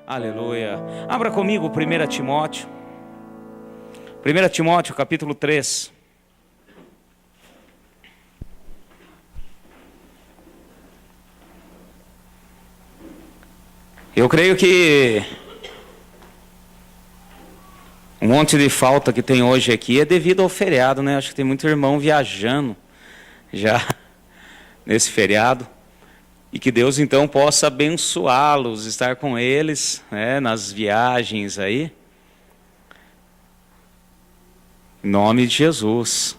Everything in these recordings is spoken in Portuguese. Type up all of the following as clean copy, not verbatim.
Aleluia. Abra comigo 1 Timóteo. 1 Timóteo, capítulo 3. Eu creio que um monte de falta que tem hoje aqui é devido ao feriado, né? Acho que tem muito irmão viajando já nesse feriado. E que Deus então possa abençoá-los, estar com eles, né, nas viagens aí. Em nome de Jesus.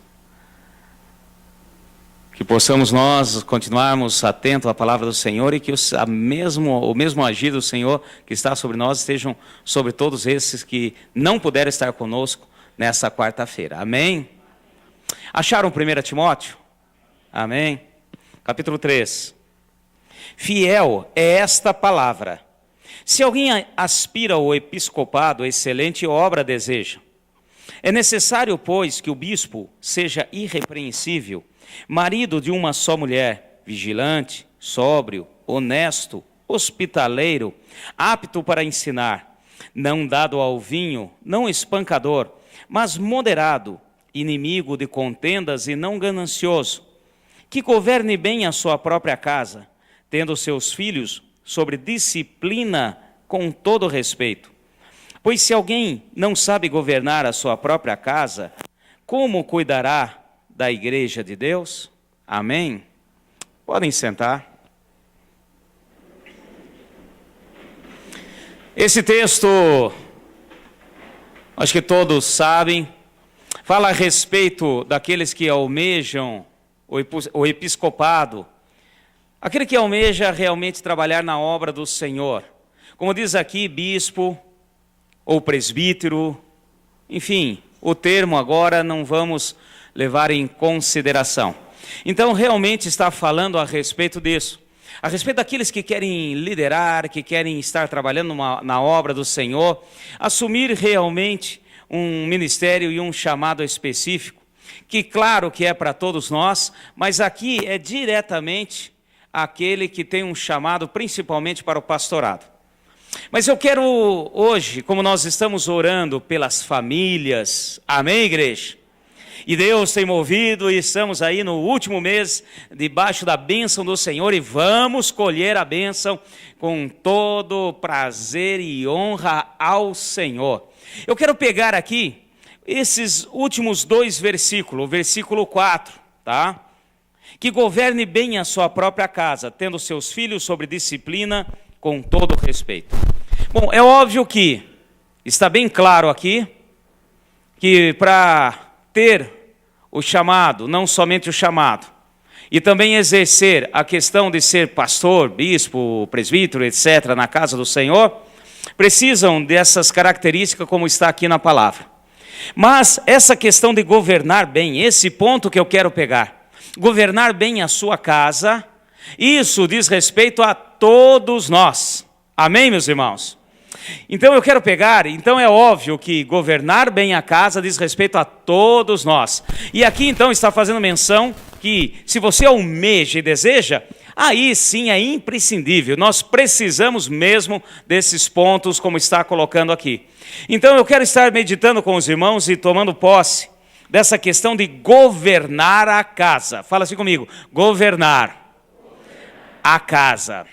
Que possamos nós continuarmos atentos à palavra do Senhor e que o mesmo agir do Senhor que está sobre nós estejam sobre todos esses que não puderam estar conosco nessa quarta-feira. Amém? Acharam 1 Timóteo? Amém? Capítulo 3. Fiel é esta palavra. Se alguém aspira ao episcopado, excelente obra deseja. É necessário, pois, que o bispo seja irrepreensível, marido de uma só mulher, vigilante, sóbrio, honesto, hospitaleiro, apto para ensinar, não dado ao vinho, não espancador, mas moderado, inimigo de contendas e não ganancioso, que governe bem a sua própria casa, tendo seus filhos sobre disciplina com todo respeito. Pois se alguém não sabe governar a sua própria casa, como cuidará da igreja de Deus? Amém? Podem sentar. Esse texto, acho que todos sabem, fala a respeito daqueles que almejam o episcopado, aquele que almeja realmente trabalhar na obra do Senhor. Como diz aqui, bispo ou presbítero, enfim, o termo agora não vamos levar em consideração. Então, realmente está falando a respeito disso. A respeito daqueles que querem liderar, que querem estar trabalhando na obra do Senhor, assumir realmente um ministério e um chamado específico, que claro que é para todos nós, mas aqui é diretamente aquele que tem um chamado principalmente para o pastorado. Mas eu quero hoje, como nós estamos orando pelas famílias, amém, igreja? E Deus tem movido e estamos aí no último mês debaixo da bênção do Senhor e vamos colher a bênção com todo prazer e honra ao Senhor. Eu quero pegar aqui esses últimos dois versículos, o versículo 4, tá? Que governe bem a sua própria casa, tendo seus filhos sobre disciplina com todo respeito. Bom, é óbvio que está bem claro aqui que para ter o chamado, não somente o chamado, e também exercer a questão de ser pastor, bispo, presbítero, etc., na casa do Senhor, precisam dessas características como está aqui na palavra. Mas essa questão de governar bem, esse ponto que eu quero pegar, governar bem a sua casa, isso diz respeito a todos nós. Amém, meus irmãos? Então eu quero pegar, então é óbvio que governar bem a casa diz respeito a todos nós. E aqui então está fazendo menção que se você almeja e deseja, aí sim é imprescindível. Nós precisamos mesmo desses pontos como está colocando aqui. Então eu quero estar meditando com os irmãos e tomando posse dessa questão de governar a casa. Fala assim comigo, governar a casa.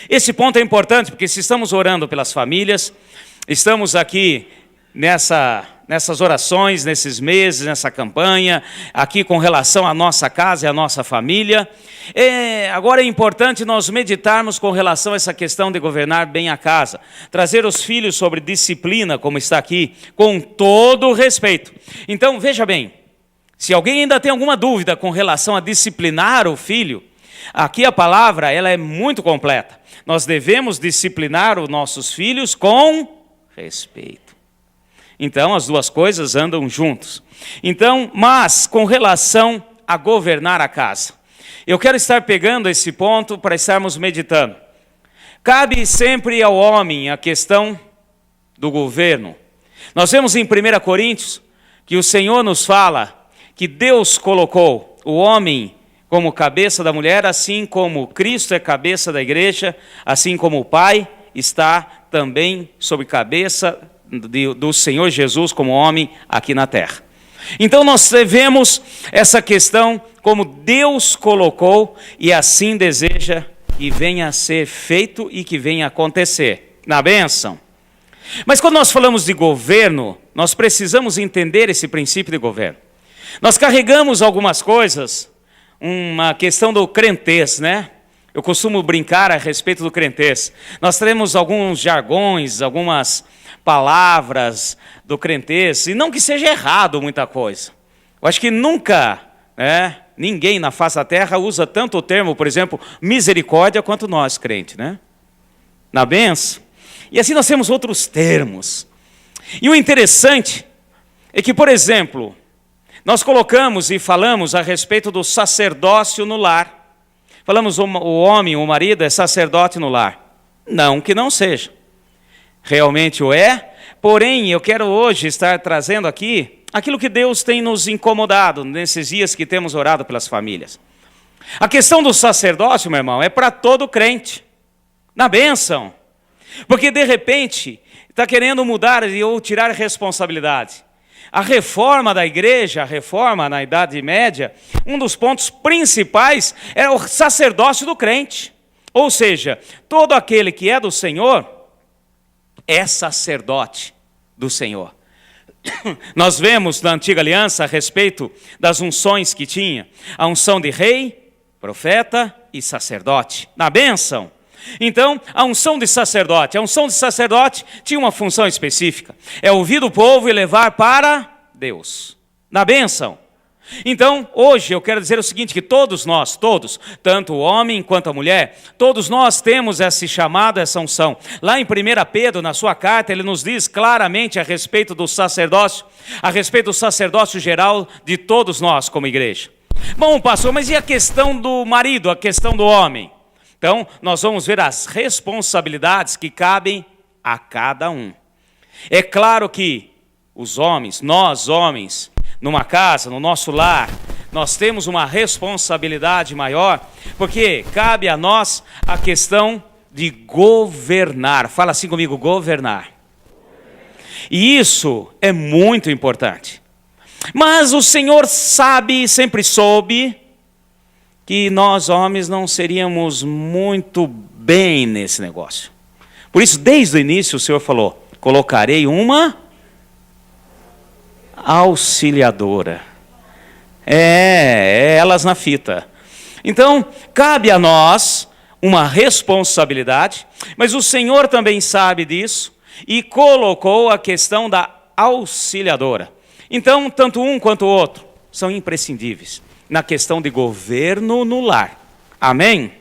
Esse ponto é importante porque se estamos orando pelas famílias, estamos aqui nessas orações, nesses meses, nessa campanha, aqui com relação à nossa casa e à nossa família. Agora é importante nós meditarmos com relação a essa questão de governar bem a casa. Trazer os filhos sobre disciplina, como está aqui, com todo respeito. Então, veja bem, se alguém ainda tem alguma dúvida com relação a disciplinar o filho, aqui a palavra ela é muito completa. Nós devemos disciplinar os nossos filhos com respeito. Então, as duas coisas andam juntos. Então, mas com relação a governar a casa, eu quero estar pegando esse ponto para estarmos meditando. Cabe sempre ao homem a questão do governo. Nós vemos em 1 Coríntios que o Senhor nos fala que Deus colocou o homem como cabeça da mulher, assim como Cristo é cabeça da igreja, assim como o Pai está também sob cabeça do Senhor Jesus como homem aqui na terra. Então nós vemos essa questão como Deus colocou e assim deseja que venha a ser feito e que venha a acontecer, na bênção. Mas quando nós falamos de governo, nós precisamos entender esse princípio de governo. Nós carregamos algumas coisas, uma questão do crentez, né? Eu costumo brincar a respeito do crentez. Nós temos alguns jargões, algumas palavras do crentez, e não que seja errado muita coisa. Eu acho que nunca, ninguém na face da terra usa tanto o termo, por exemplo, misericórdia, quanto nós, crentes, né? Na bênção. E assim nós temos outros termos. E o interessante é que, por exemplo, nós colocamos e falamos a respeito do sacerdócio no lar. Falamos o homem, o marido é sacerdote no lar. Não que não seja. Realmente o é, porém eu quero hoje estar trazendo aqui aquilo que Deus tem nos incomodado nesses dias que temos orado pelas famílias. A questão do sacerdócio, meu irmão, é para todo crente, na bênção, porque de repente está querendo mudar ou tirar responsabilidade. A reforma da igreja, a reforma na Idade Média, um dos pontos principais é o sacerdócio do crente, ou seja, todo aquele que é do Senhor é sacerdote do Senhor. Nós vemos na Antiga Aliança a respeito das unções que tinha. A unção de rei, profeta e sacerdote. Na bênção. Então, a unção de sacerdote tinha uma função específica. É ouvir o povo e levar para Deus. Na bênção. Então, hoje eu quero dizer o seguinte, que todos nós, tanto o homem quanto a mulher, todos nós temos esse chamado, essa unção. Lá em 1 Pedro, na sua carta, ele nos diz claramente a respeito do sacerdócio geral de todos nós como igreja. Bom, pastor, mas e a questão do marido, a questão do homem? Então, nós vamos ver as responsabilidades que cabem a cada um. É claro que os homens, nós homens, numa casa, no nosso lar, nós temos uma responsabilidade maior, porque cabe a nós a questão de governar. Fala assim comigo, governar. E isso é muito importante. Mas o Senhor sabe, sempre soube, que nós homens não seríamos muito bem nesse negócio. Por isso, desde o início, o Senhor falou, colocarei uma auxiliadora. Elas na fita. Então, cabe a nós uma responsabilidade, mas o Senhor também sabe disso e colocou a questão da auxiliadora. Então, tanto um quanto o outro são imprescindíveis na questão de governo no lar. Amém?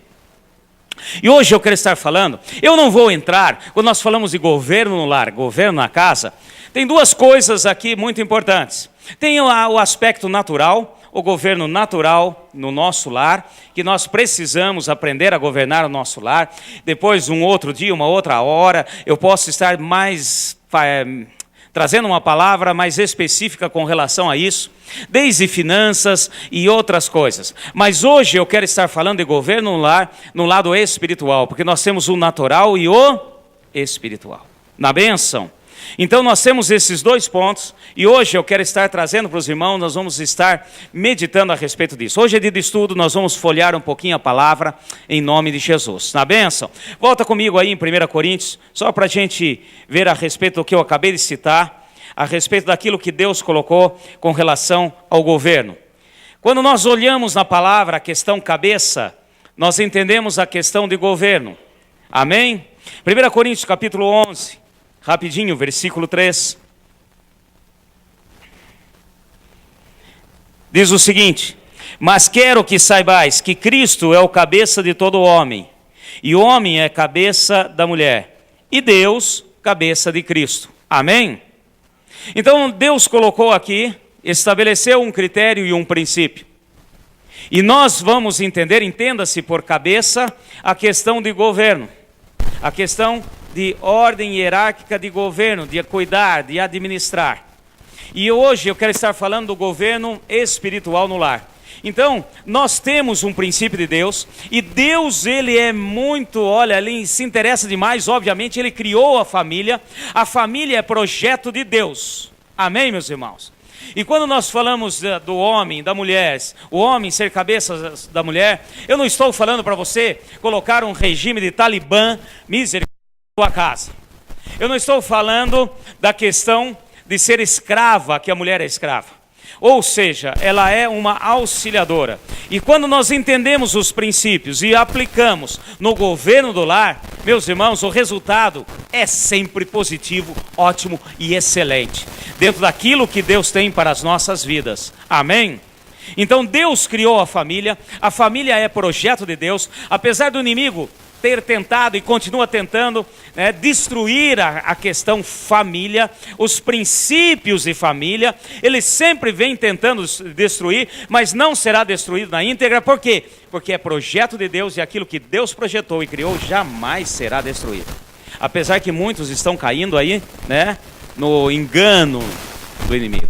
E hoje eu quero estar falando, eu não vou entrar, quando nós falamos de governo no lar, governo na casa, tem duas coisas aqui muito importantes. Tem o aspecto natural, o governo natural no nosso lar, que nós precisamos aprender a governar o nosso lar. Depois, um outro dia, uma outra hora, eu posso estar trazendo uma palavra mais específica com relação a isso, desde finanças e outras coisas. Mas hoje eu quero estar falando de governo no lar, no lado espiritual, porque nós temos o natural e o espiritual. Na bênção. Então nós temos esses dois pontos, e hoje eu quero estar trazendo para os irmãos, nós vamos estar meditando a respeito disso. Hoje é dia de estudo, nós vamos folhear um pouquinho a palavra, em nome de Jesus. Na bênção? Volta comigo aí em 1 Coríntios, só para a gente ver a respeito do que eu acabei de citar, a respeito daquilo que Deus colocou com relação ao governo. Quando nós olhamos na palavra a questão cabeça, nós entendemos a questão de governo. Amém? 1 Coríntios capítulo 11. Rapidinho, versículo 3. Diz o seguinte: mas quero que saibais que Cristo é o cabeça de todo homem, e o homem é cabeça da mulher, e Deus, cabeça de Cristo. Amém? Então Deus colocou aqui, estabeleceu um critério e um princípio. E nós vamos entender, entenda-se por cabeça, a questão de governo, a questão de ordem hierárquica de governo, de cuidar, de administrar. E hoje eu quero estar falando do governo espiritual no lar. Então, nós temos um princípio de Deus, e Deus, ele é muito, olha, ele se interessa demais, obviamente, ele criou a família é projeto de Deus, amém, meus irmãos? E quando nós falamos do homem, da mulher, o homem ser cabeça da mulher, eu não estou falando para você colocar um regime de Talibã, misericórdia, na sua casa. Eu não estou falando da questão de ser escrava, que a mulher é escrava. Ou seja, ela é uma auxiliadora. E quando nós entendemos os princípios e aplicamos no governo do lar, meus irmãos, o resultado é sempre positivo, ótimo e excelente, dentro daquilo que Deus tem para as nossas vidas. Amém? Então Deus criou a família é projeto de Deus, apesar do inimigo ter tentado e continua tentando, né, destruir a questão família, os princípios de família, ele sempre vem tentando destruir, mas não será destruído na íntegra. Por quê? Porque é projeto de Deus, e aquilo que Deus projetou e criou jamais será destruído. Apesar que muitos estão caindo aí, né, no engano do inimigo.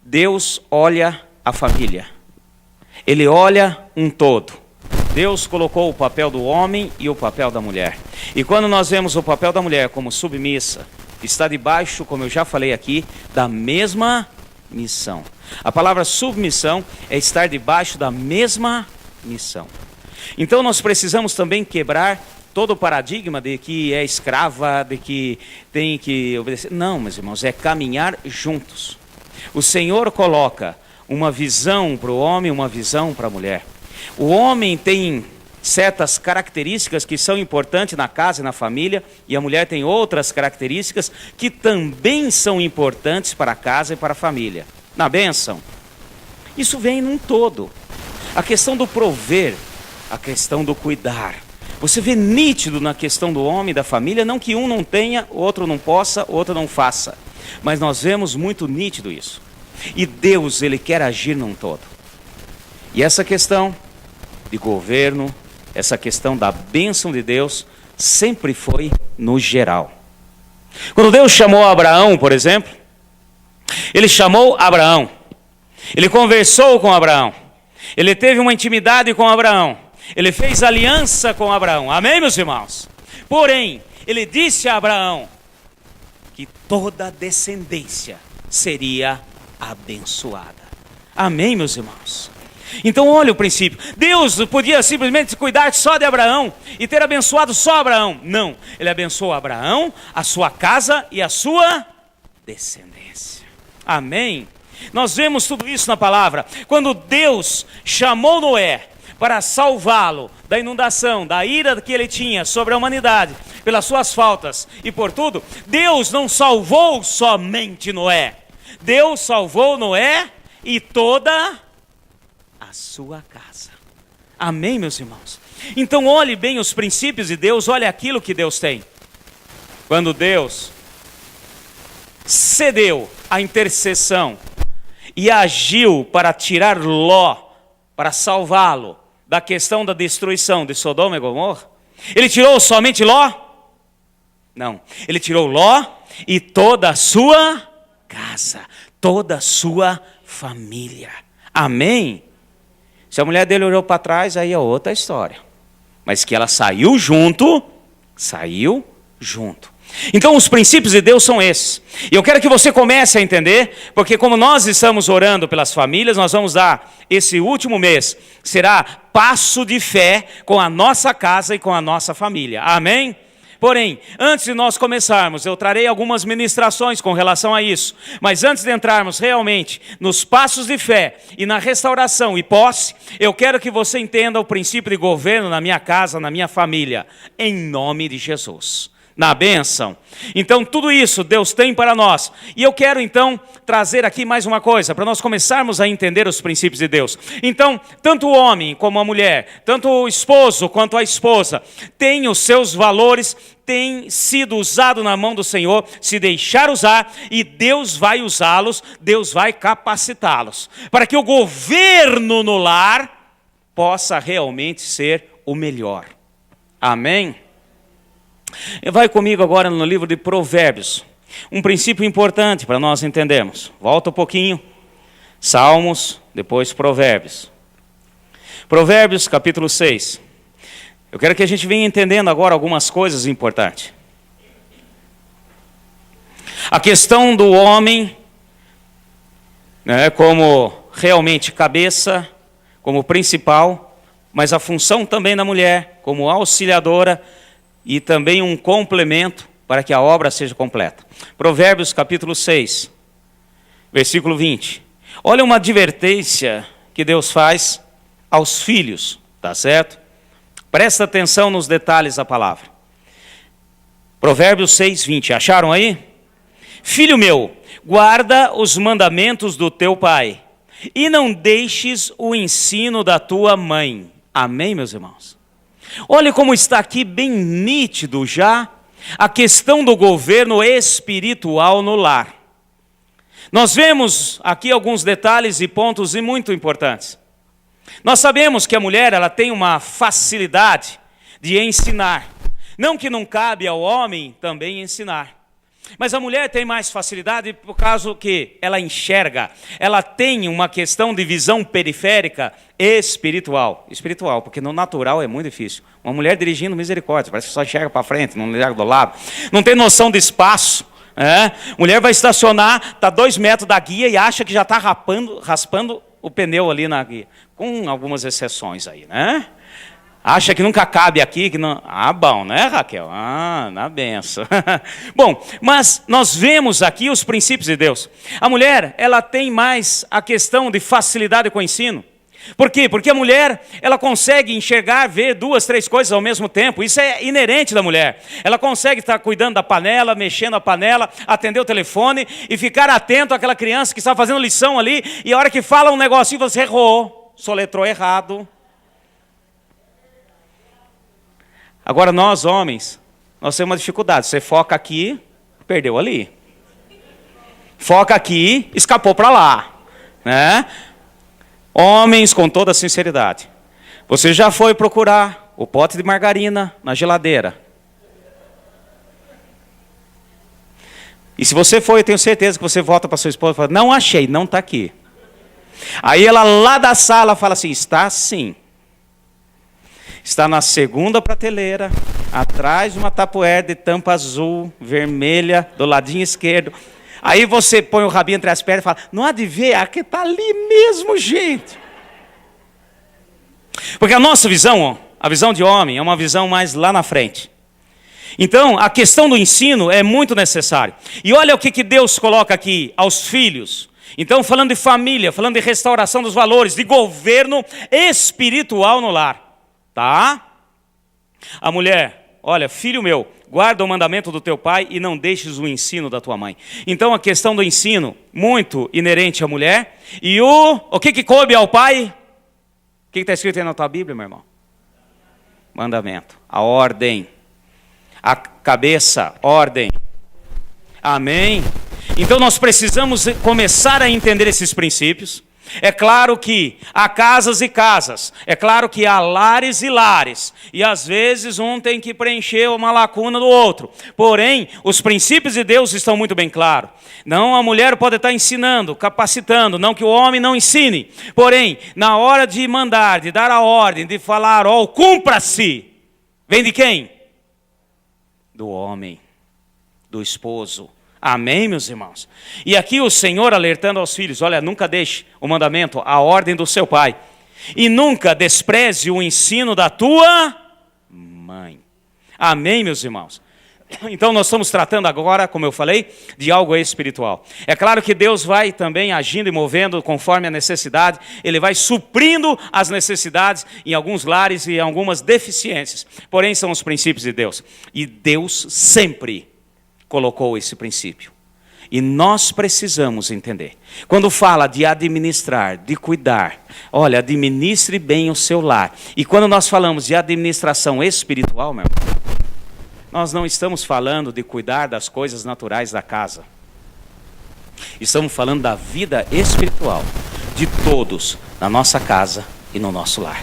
Deus olha a família, ele olha um todo. Deus colocou o papel do homem e o papel da mulher. E quando nós vemos o papel da mulher como submissa, está debaixo, como eu já falei aqui, da mesma missão. A palavra submissão é estar debaixo da mesma missão. Então nós precisamos também quebrar todo o paradigma de que é escrava, de que tem que obedecer. Não, meus irmãos, é caminhar juntos. O Senhor coloca uma visão para o homem, uma visão para a mulher. O homem tem certas características que são importantes na casa e na família, e a mulher tem outras características que também são importantes para a casa e para a família. Na bênção, isso vem num todo. A questão do prover, a questão do cuidar. Você vê nítido na questão do homem e da família, não que um não tenha, o outro não possa, o outro não faça. Mas nós vemos muito nítido isso. E Deus, ele quer agir num todo. E essa questão de governo, essa questão da bênção de Deus, sempre foi no geral. Quando Deus chamou Abraão, por exemplo, ele chamou Abraão, ele conversou com Abraão, ele teve uma intimidade com Abraão, ele fez aliança com Abraão, amém, meus irmãos? Porém, ele disse a Abraão que toda a descendência seria abençoada, amém, meus irmãos? Então olha o princípio. Deus podia simplesmente cuidar só de Abraão e ter abençoado só Abraão. Não, ele abençoou Abraão, a sua casa e a sua descendência. Amém? Nós vemos tudo isso na palavra. Quando Deus chamou Noé para salvá-lo da inundação, da ira que ele tinha sobre a humanidade, pelas suas faltas e por tudo, Deus não salvou somente Noé. Deus salvou Noé e toda a sua casa. Amém, meus irmãos? Então olhe bem os princípios de Deus, olhe aquilo que Deus tem. Quando Deus cedeu a intercessão e agiu para tirar Ló, para salvá-lo da questão da destruição de Sodoma e Gomorra, ele tirou somente Ló? Não, ele tirou Ló e toda a sua casa, toda a sua família. Amém? Se a mulher dele olhou para trás, aí é outra história. Mas que ela saiu junto, saiu junto. Então os princípios de Deus são esses. E eu quero que você comece a entender, porque como nós estamos orando pelas famílias, nós vamos dar esse último mês, será passo de fé com a nossa casa e com a nossa família. Amém? Porém, antes de nós começarmos, eu trarei algumas ministrações com relação a isso. Mas antes de entrarmos realmente nos passos de fé e na restauração e posse, eu quero que você entenda o princípio de governo na minha casa, na minha família, em nome de Jesus. Na bênção. Então tudo isso Deus tem para nós. E eu quero então trazer aqui mais uma coisa, para nós começarmos a entender os princípios de Deus. Então, tanto o homem como a mulher, tanto o esposo quanto a esposa, têm os seus valores, tem sido usado na mão do Senhor, se deixar usar, e Deus vai usá-los, Deus vai capacitá-los, para que o governo no lar possa realmente ser o melhor. Amém? Vai comigo agora no livro de Provérbios, um princípio importante para nós entendermos. Volta um pouquinho, Salmos, depois Provérbios. Provérbios, capítulo 6. Eu quero que a gente venha entendendo agora algumas coisas importantes. A questão do homem, né, como realmente cabeça, como principal, mas a função também da mulher, como auxiliadora e também um complemento para que a obra seja completa. Provérbios capítulo 6, versículo 20. Olha uma advertência que Deus faz aos filhos, tá certo? Presta atenção nos detalhes da palavra. Provérbios 6, 20. Acharam aí? Filho meu, guarda os mandamentos do teu pai e não deixes o ensino da tua mãe. Amém, meus irmãos? Olha como está aqui bem nítido já a questão do governo espiritual no lar. Nós vemos aqui alguns detalhes e pontos muito importantes. Nós sabemos que a mulher ela tem uma facilidade de ensinar. Não que não cabe ao homem também ensinar. Mas a mulher tem mais facilidade por causa que ela enxerga. Ela tem uma questão de visão periférica espiritual. Espiritual, porque no natural é muito difícil. Uma mulher dirigindo misericórdia, parece que só enxerga para frente, não enxerga do lado. Não tem noção de espaço. Mulher vai estacionar, está 2 metros da guia e acha que já está raspando o pneu ali na guia. Com algumas exceções aí, né? Acha que nunca cabe aqui, que não... bom, né, Raquel? Na benção. Bom, mas nós vemos aqui os princípios de Deus. A mulher, ela tem mais a questão de facilidade com o ensino. Por quê? Porque a mulher, ela consegue enxergar, ver 2, 3 coisas ao mesmo tempo. Isso é inerente da mulher. Ela consegue estar cuidando da panela, mexendo a panela, atender o telefone e ficar atento àquela criança que está fazendo lição ali e a hora que fala um negocinho, você errou, soletrou errado. Agora nós, homens, nós temos uma dificuldade. Você foca aqui, perdeu ali. Foca aqui, escapou para lá. Né? Homens, com toda a sinceridade. Você já foi procurar o pote de margarina na geladeira? E se você foi, eu tenho certeza que você volta para sua esposa e fala, não achei, não está aqui. Aí ela lá da sala fala assim, está sim. Está na segunda prateleira, atrás de uma tapoer de tampa azul, vermelha, do ladinho esquerdo. Aí você põe o rabinho entre as pernas e fala, não há de ver, aqui está ali mesmo, gente. Porque a nossa visão, a visão de homem, é uma visão mais lá na frente. Então, a questão do ensino é muito necessário. E olha o que Deus coloca aqui aos filhos. Então, falando de família, falando de restauração dos valores, de governo espiritual no lar. Tá? A mulher, olha, filho meu, guarda o mandamento do teu pai e não deixes o ensino da tua mãe. Então a questão do ensino, muito inerente à mulher. E o que coube ao pai? O que está escrito aí na tua Bíblia, meu irmão? Mandamento, a ordem, a cabeça, ordem. Amém? Então nós precisamos começar a entender esses princípios. É claro que há casas e casas, é claro que há lares e lares, e às vezes um tem que preencher uma lacuna do outro. Porém, os princípios de Deus estão muito bem claros. Não a mulher pode estar ensinando, capacitando, não que o homem não ensine. Porém, na hora de mandar, de dar a ordem, de falar, cumpra-se, vem de quem? Do homem, do esposo. Amém, meus irmãos? E aqui o Senhor alertando aos filhos, olha, nunca deixe o mandamento, a ordem do seu pai. E nunca despreze o ensino da tua mãe. Amém, meus irmãos? Então nós estamos tratando agora, como eu falei, de algo espiritual. É claro que Deus vai também agindo e movendo conforme a necessidade. Ele vai suprindo as necessidades em alguns lares e em algumas deficiências. Porém, são os princípios de Deus. E Deus sempre colocou esse princípio. E nós precisamos entender. Quando fala de administrar, de cuidar, olha, administre bem o seu lar. E quando nós falamos de administração espiritual, meu irmão, nós não estamos falando de cuidar das coisas naturais da casa. Estamos falando da vida espiritual de todos na nossa casa e no nosso lar.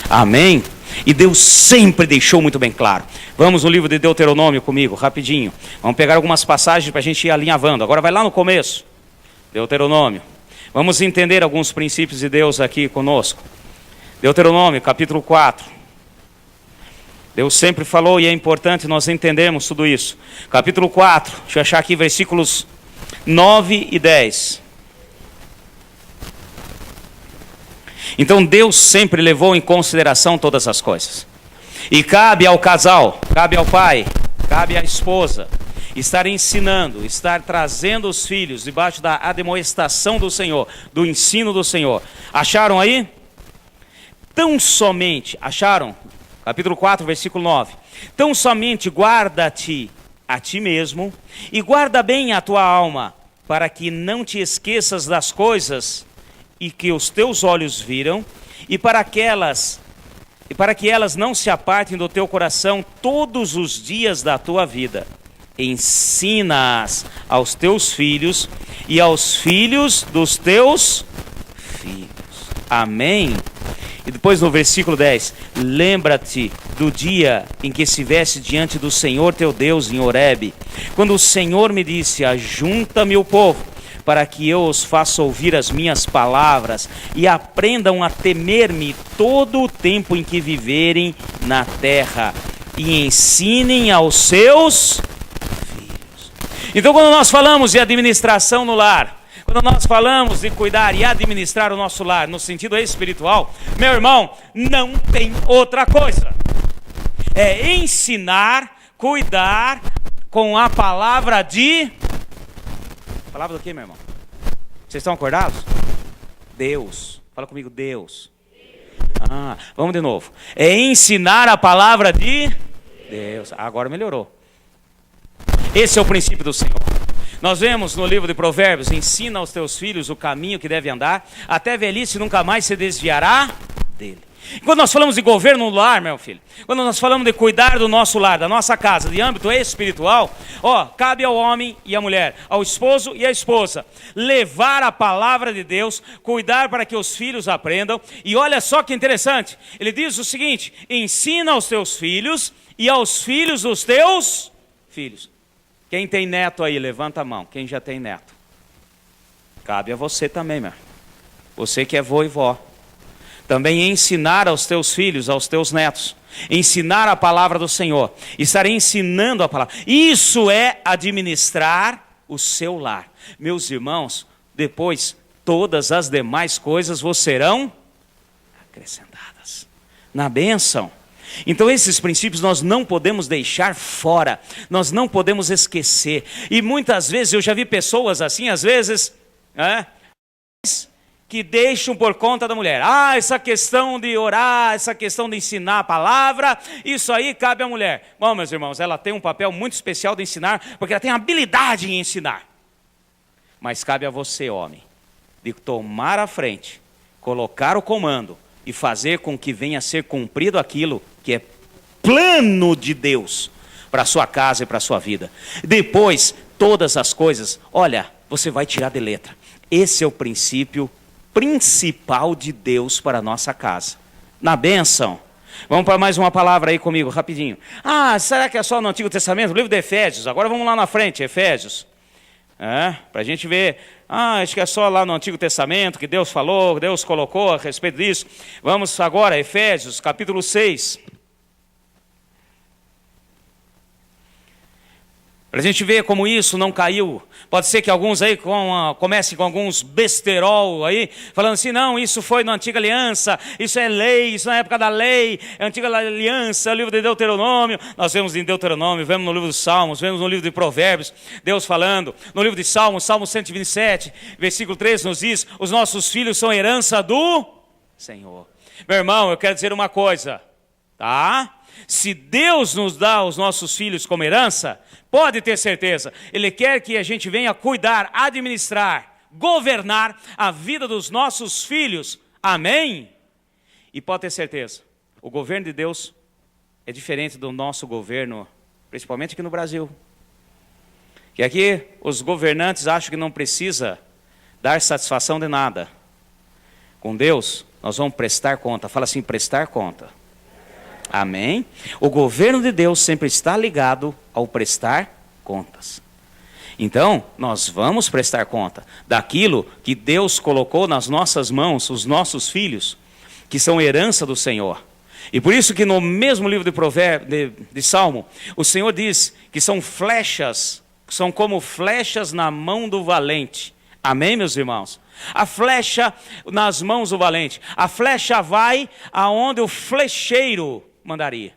Amém? E Deus sempre deixou muito bem claro. Vamos no livro de Deuteronômio comigo, rapidinho. Vamos pegar algumas passagens para a gente ir alinhavando. Agora vai lá no começo. Deuteronômio. Vamos entender alguns princípios de Deus aqui conosco. Deuteronômio, capítulo 4. Deus sempre falou e é importante nós entendermos tudo isso. Capítulo 4, deixa eu achar aqui versículos 9 e 10. Então Deus sempre levou em consideração todas as coisas. E cabe ao casal, cabe ao pai, cabe à esposa, estar ensinando, estar trazendo os filhos debaixo da admoestação do Senhor, do ensino do Senhor. Acharam aí? Tão somente, acharam? Capítulo 4, versículo 9. Tão somente guarda-te a ti mesmo e guarda bem a tua alma, para que não te esqueças das coisas e que os teus olhos viram, e para que elas não se apartem do teu coração todos os dias da tua vida. Ensina-as aos teus filhos e aos filhos dos teus filhos. Amém? E depois no versículo 10, lembra-te do dia em que estiveste diante do Senhor teu Deus em Horebe, quando o Senhor me disse, ajunta-me o povo, para que eu os faça ouvir as minhas palavras e aprendam a temer-me todo o tempo em que viverem na terra e ensinem aos seus filhos. Então quando nós falamos de administração no lar, quando nós falamos de cuidar e administrar o nosso lar no sentido espiritual, meu irmão, não tem outra coisa. É ensinar, cuidar com a palavra de... Palavra do quê, meu irmão? Vocês estão acordados? Deus. Fala comigo, Deus. Vamos de novo. É ensinar a palavra de Deus. Agora melhorou. Esse é o princípio do Senhor. Nós vemos no livro de Provérbios, ensina aos teus filhos o caminho que deve andar, até a velhice nunca mais se desviará dele. Quando nós falamos de governo no lar, meu filho, quando nós falamos de cuidar do nosso lar, da nossa casa, de âmbito espiritual, cabe ao homem e à mulher, ao esposo e à esposa, levar a palavra de Deus, cuidar para que os filhos aprendam. E olha só que interessante, ele diz o seguinte, ensina aos teus filhos e aos filhos dos teus filhos. Quem tem neto aí, levanta a mão. Quem já tem neto? Cabe a você também, meu. Você que é vô e vó. Também ensinar aos teus filhos, aos teus netos. Ensinar a palavra do Senhor. Estar ensinando a palavra. Isso é administrar o seu lar. Meus irmãos, depois todas as demais coisas vos serão acrescentadas. Na bênção. Então esses princípios nós não podemos deixar fora, nós não podemos esquecer. E muitas vezes eu já vi pessoas assim, às vezes, que deixam por conta da mulher. Essa questão de orar, essa questão de ensinar a palavra, isso aí cabe à mulher. Bom, meus irmãos, ela tem um papel muito especial de ensinar, porque ela tem habilidade em ensinar. Mas cabe a você, homem, de tomar a frente, colocar o comando, e fazer com que venha a ser cumprido aquilo que é plano de Deus para a sua casa e para a sua vida. Depois, todas as coisas, olha, você vai tirar de letra. Esse é o princípio principal de Deus para a nossa casa. Na bênção. Vamos para mais uma palavra aí comigo, rapidinho. Será que é só no Antigo Testamento? O livro de Efésios. Agora vamos lá na frente, Efésios. Para a gente ver, acho que é só lá no Antigo Testamento que Deus falou, Deus colocou a respeito disso. Vamos agora, Efésios, capítulo 6. Para a gente ver como isso não caiu. Pode ser que alguns aí comecem com alguns besterol aí, falando assim, não, isso foi na Antiga Aliança, isso é lei, isso na época da lei, é a Antiga Aliança, é o livro de Deuteronômio. Nós vemos em Deuteronômio, vemos no livro dos Salmos, vemos no livro de Provérbios, Deus falando. No livro de Salmos, Salmo 127, versículo 13 nos diz, os nossos filhos são herança do Senhor. Meu irmão, eu quero dizer uma coisa, tá? Se Deus nos dá os nossos filhos como herança, pode ter certeza, Ele quer que a gente venha cuidar, administrar, governar a vida dos nossos filhos. Amém? E pode ter certeza, o governo de Deus é diferente do nosso governo, principalmente aqui no Brasil. Que aqui os governantes acham que não precisa dar satisfação de nada. Com Deus, nós vamos prestar conta. Fala assim, prestar conta. Amém? O governo de Deus sempre está ligado ao prestar contas. Então, nós vamos prestar conta daquilo que Deus colocou nas nossas mãos, os nossos filhos, que são herança do Senhor. E por isso que no mesmo livro de Provérbios, de Salmo, o Senhor diz que são flechas, são como flechas na mão do valente. Amém, meus irmãos? A flecha nas mãos do valente. A flecha vai aonde o flecheiro mandaria.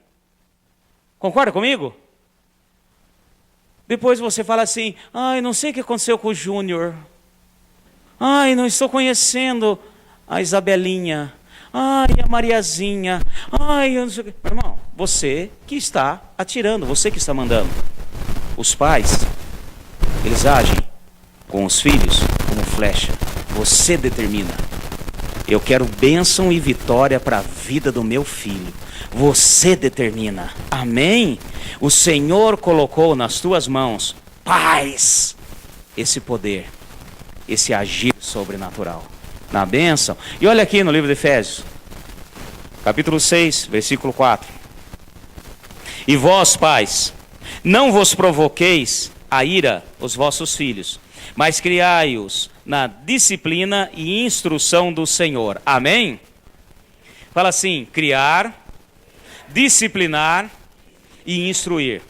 Concorda comigo? Depois você fala assim, ai, não sei o que aconteceu com o Júnior. Ai, não estou conhecendo a Isabelinha. Ai, a Mariazinha. Ai, eu não sei o que. Meu irmão, você que está atirando, você que está mandando. Os pais, eles agem com os filhos como flecha. Você determina. Eu quero bênção e vitória para a vida do meu filho. Você determina. Amém? O Senhor colocou nas tuas mãos, paz, esse poder, esse agir sobrenatural. Na bênção. E olha aqui no livro de Efésios, capítulo 6, versículo 4. E vós, pais, não vos provoqueis a ira os vossos filhos, mas criai-os na disciplina e instrução do Senhor. Amém? Fala assim, criar, disciplinar e instruir.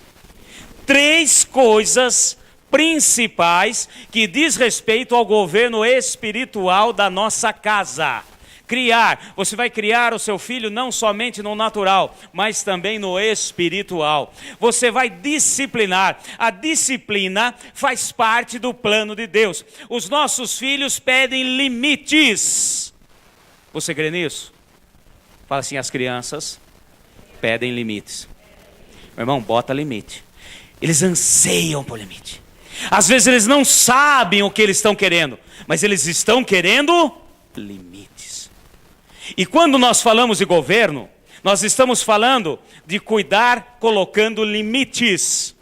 3 coisas principais que diz respeito ao governo espiritual da nossa casa. Criar, você vai criar o seu filho não somente no natural, mas também no espiritual. Você vai disciplinar. A disciplina faz parte do plano de Deus. Os nossos filhos pedem limites. Você crê nisso? Fala assim, as crianças pedem limites. Meu irmão, bota limite. Eles anseiam por limite. Às vezes eles não sabem o que eles estão querendo, mas eles estão querendo limites. E quando nós falamos de governo, nós estamos falando de cuidar colocando limites.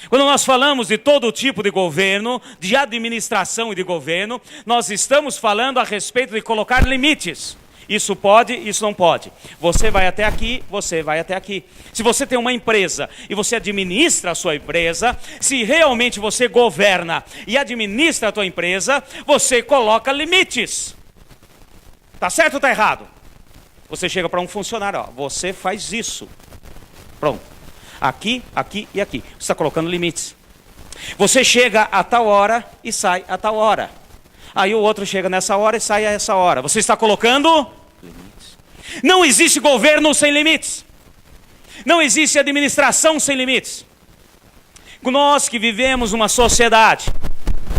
Quando nós falamos de todo tipo de governo, de administração e de governo, nós estamos falando a respeito de colocar limites. Isso pode, isso não pode. Você vai até aqui, você vai até aqui. Se você tem uma empresa e você administra a sua empresa, se realmente você governa e administra a tua empresa, você coloca limites. Tá certo ou tá errado? Você chega para um funcionário, ó, você faz isso. Pronto. Aqui, aqui e aqui. Você está colocando limites. Você chega a tal hora e sai a tal hora. Aí o outro chega nessa hora e sai a essa hora. Você está colocando limites. Não existe governo sem limites. Não existe administração sem limites. Nós que vivemos uma sociedade,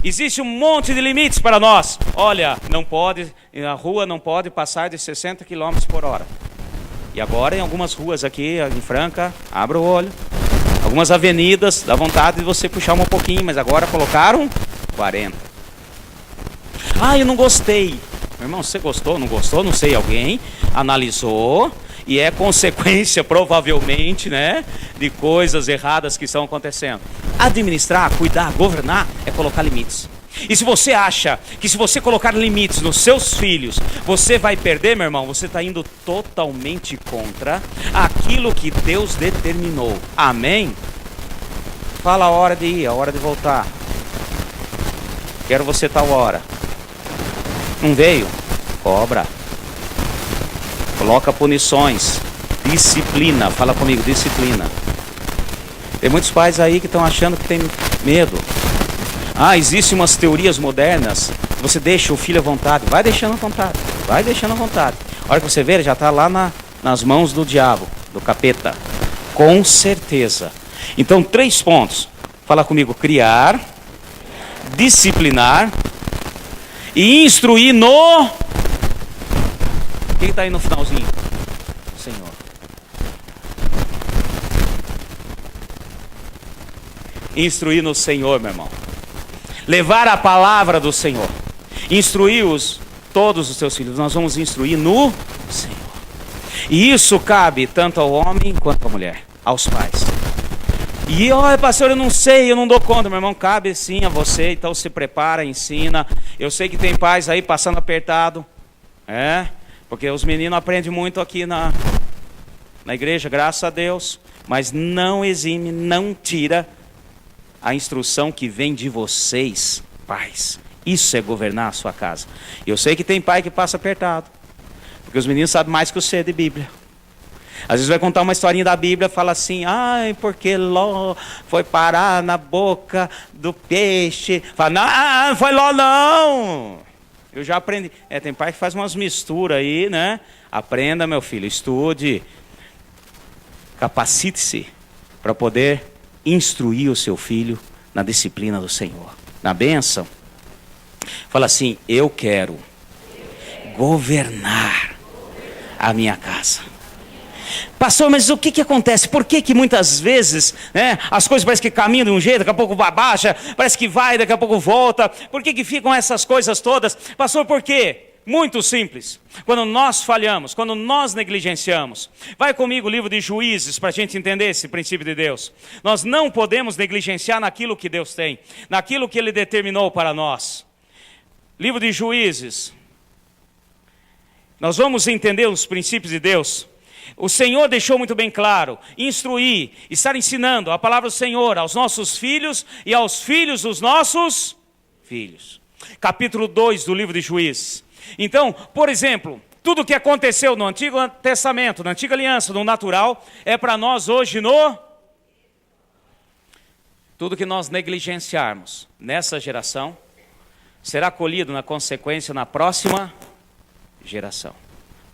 existe um monte de limites para nós. Olha, não pode, a rua não pode passar de 60 km por hora. E agora em algumas ruas aqui em Franca, abra o olho. Algumas avenidas, dá vontade de você puxar um pouquinho, mas agora colocaram 40. Ah, eu não gostei. Meu irmão, você gostou, não gostou? Não sei, alguém analisou e é consequência, provavelmente, né, de coisas erradas que estão acontecendo. Administrar, cuidar, governar é colocar limites. E se você acha que se você colocar limites nos seus filhos, você vai perder, meu irmão, você está indo totalmente contra aquilo que Deus determinou. Amém? Fala a hora de ir, a hora de voltar. Quero você tal hora. Não veio? Cobra. Coloca punições. Disciplina. Fala comigo, disciplina. Tem muitos pais aí que estão achando que tem medo. Ah, existem umas teorias modernas. Você deixa o filho à vontade. Vai deixando à vontade. Vai deixando à vontade. A hora que você vê, ele já está lá nas mãos do diabo, do capeta. Com certeza. Então, 3 pontos. Fala comigo, criar, disciplinar e instruir no... Quem está aí no finalzinho? Senhor. Instruir no Senhor, meu irmão. Levar a palavra do Senhor. Instruir todos os teus filhos. Nós vamos instruir no Senhor. E isso cabe tanto ao homem quanto à mulher, aos pais. E, olha, pastor, eu não sei, eu não dou conta. Meu irmão, cabe sim a você, então se prepara, ensina. Eu sei que tem pais aí passando apertado, porque os meninos aprendem muito aqui na igreja, graças a Deus. Mas não exime, não tira a instrução que vem de vocês, pais. Isso é governar a sua casa. Eu sei que tem pai que passa apertado, porque os meninos sabem mais que você de Bíblia. Às vezes vai contar uma historinha da Bíblia, fala assim, ai, porque Ló foi parar na boca do peixe. Fala, não foi Ló não. Eu já aprendi. Tem pai que faz umas misturas aí, né? Aprenda, meu filho, estude. Capacite-se para poder instruir o seu filho na disciplina do Senhor. Na bênção. Fala assim, eu quero governar a minha casa. Pastor, mas o que acontece? Por que muitas vezes, né, as coisas parecem que caminham de um jeito, daqui a pouco baixa, parece que vai, daqui a pouco volta. Por que ficam essas coisas todas? Pastor, por quê? Muito simples. Quando nós falhamos, quando nós negligenciamos. Vai comigo o livro de Juízes para a gente entender esse princípio de Deus. Nós não podemos negligenciar naquilo que Deus tem, naquilo que Ele determinou para nós. Livro de Juízes. Nós vamos entender os princípios de Deus. O Senhor deixou muito bem claro, instruir, estar ensinando a palavra do Senhor aos nossos filhos e aos filhos dos nossos filhos. Capítulo 2 do livro de Juízes. Então, por exemplo, tudo o que aconteceu no Antigo Testamento, na Antiga Aliança, no natural, é para nós hoje no... Tudo que nós negligenciarmos nessa geração, será colhido na consequência na próxima geração.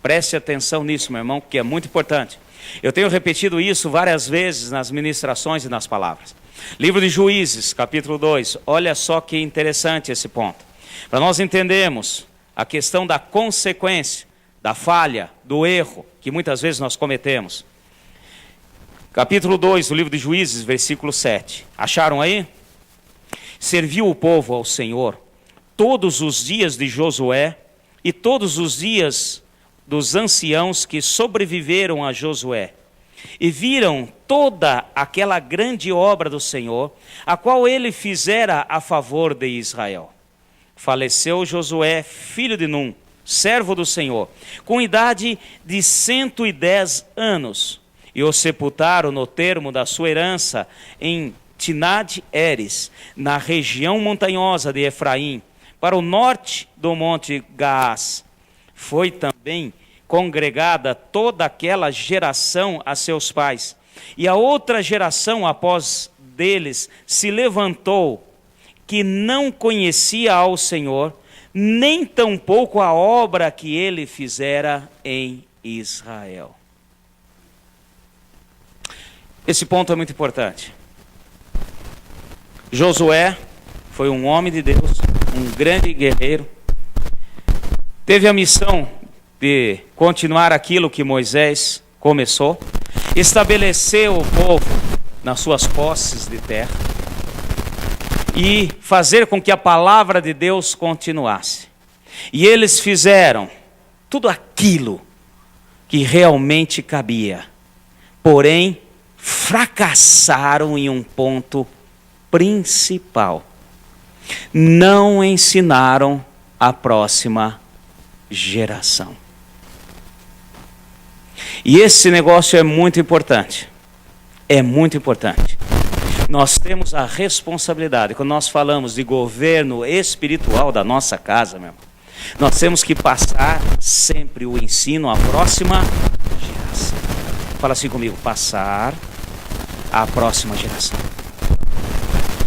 Preste atenção nisso, meu irmão, que é muito importante. Eu tenho repetido isso várias vezes nas ministrações e nas palavras. Livro de Juízes, capítulo 2. Olha só que interessante esse ponto. Para nós entendermos a questão da consequência, da falha, do erro, que muitas vezes nós cometemos. Capítulo 2 do livro de Juízes, versículo 7. Acharam aí? Serviu o povo ao Senhor todos os dias de Josué e todos os dias dos anciãos que sobreviveram a Josué, e viram toda aquela grande obra do Senhor, a qual ele fizera a favor de Israel. Faleceu Josué, filho de Num, servo do Senhor, com idade de 110 anos, e o sepultaram no termo da sua herança em Tinade-Eres, na região montanhosa de Efraim, para o norte do monte Gaás. Foi também congregada toda aquela geração a seus pais. E a outra geração após deles se levantou, que não conhecia ao Senhor, nem tampouco a obra que ele fizera em Israel. Esse ponto é muito importante. Josué foi um homem de Deus, um grande guerreiro, teve a missão de continuar aquilo que Moisés começou, estabelecer o povo nas suas posses de terra e fazer com que a palavra de Deus continuasse. E eles fizeram tudo aquilo que realmente cabia, porém fracassaram em um ponto principal. Não ensinaram a próxima geração. E esse negócio é muito importante. É muito importante. Nós temos a responsabilidade, quando nós falamos de governo espiritual da nossa casa, meu irmão, nós temos que passar sempre o ensino à próxima geração. Fala assim comigo, passar à próxima geração.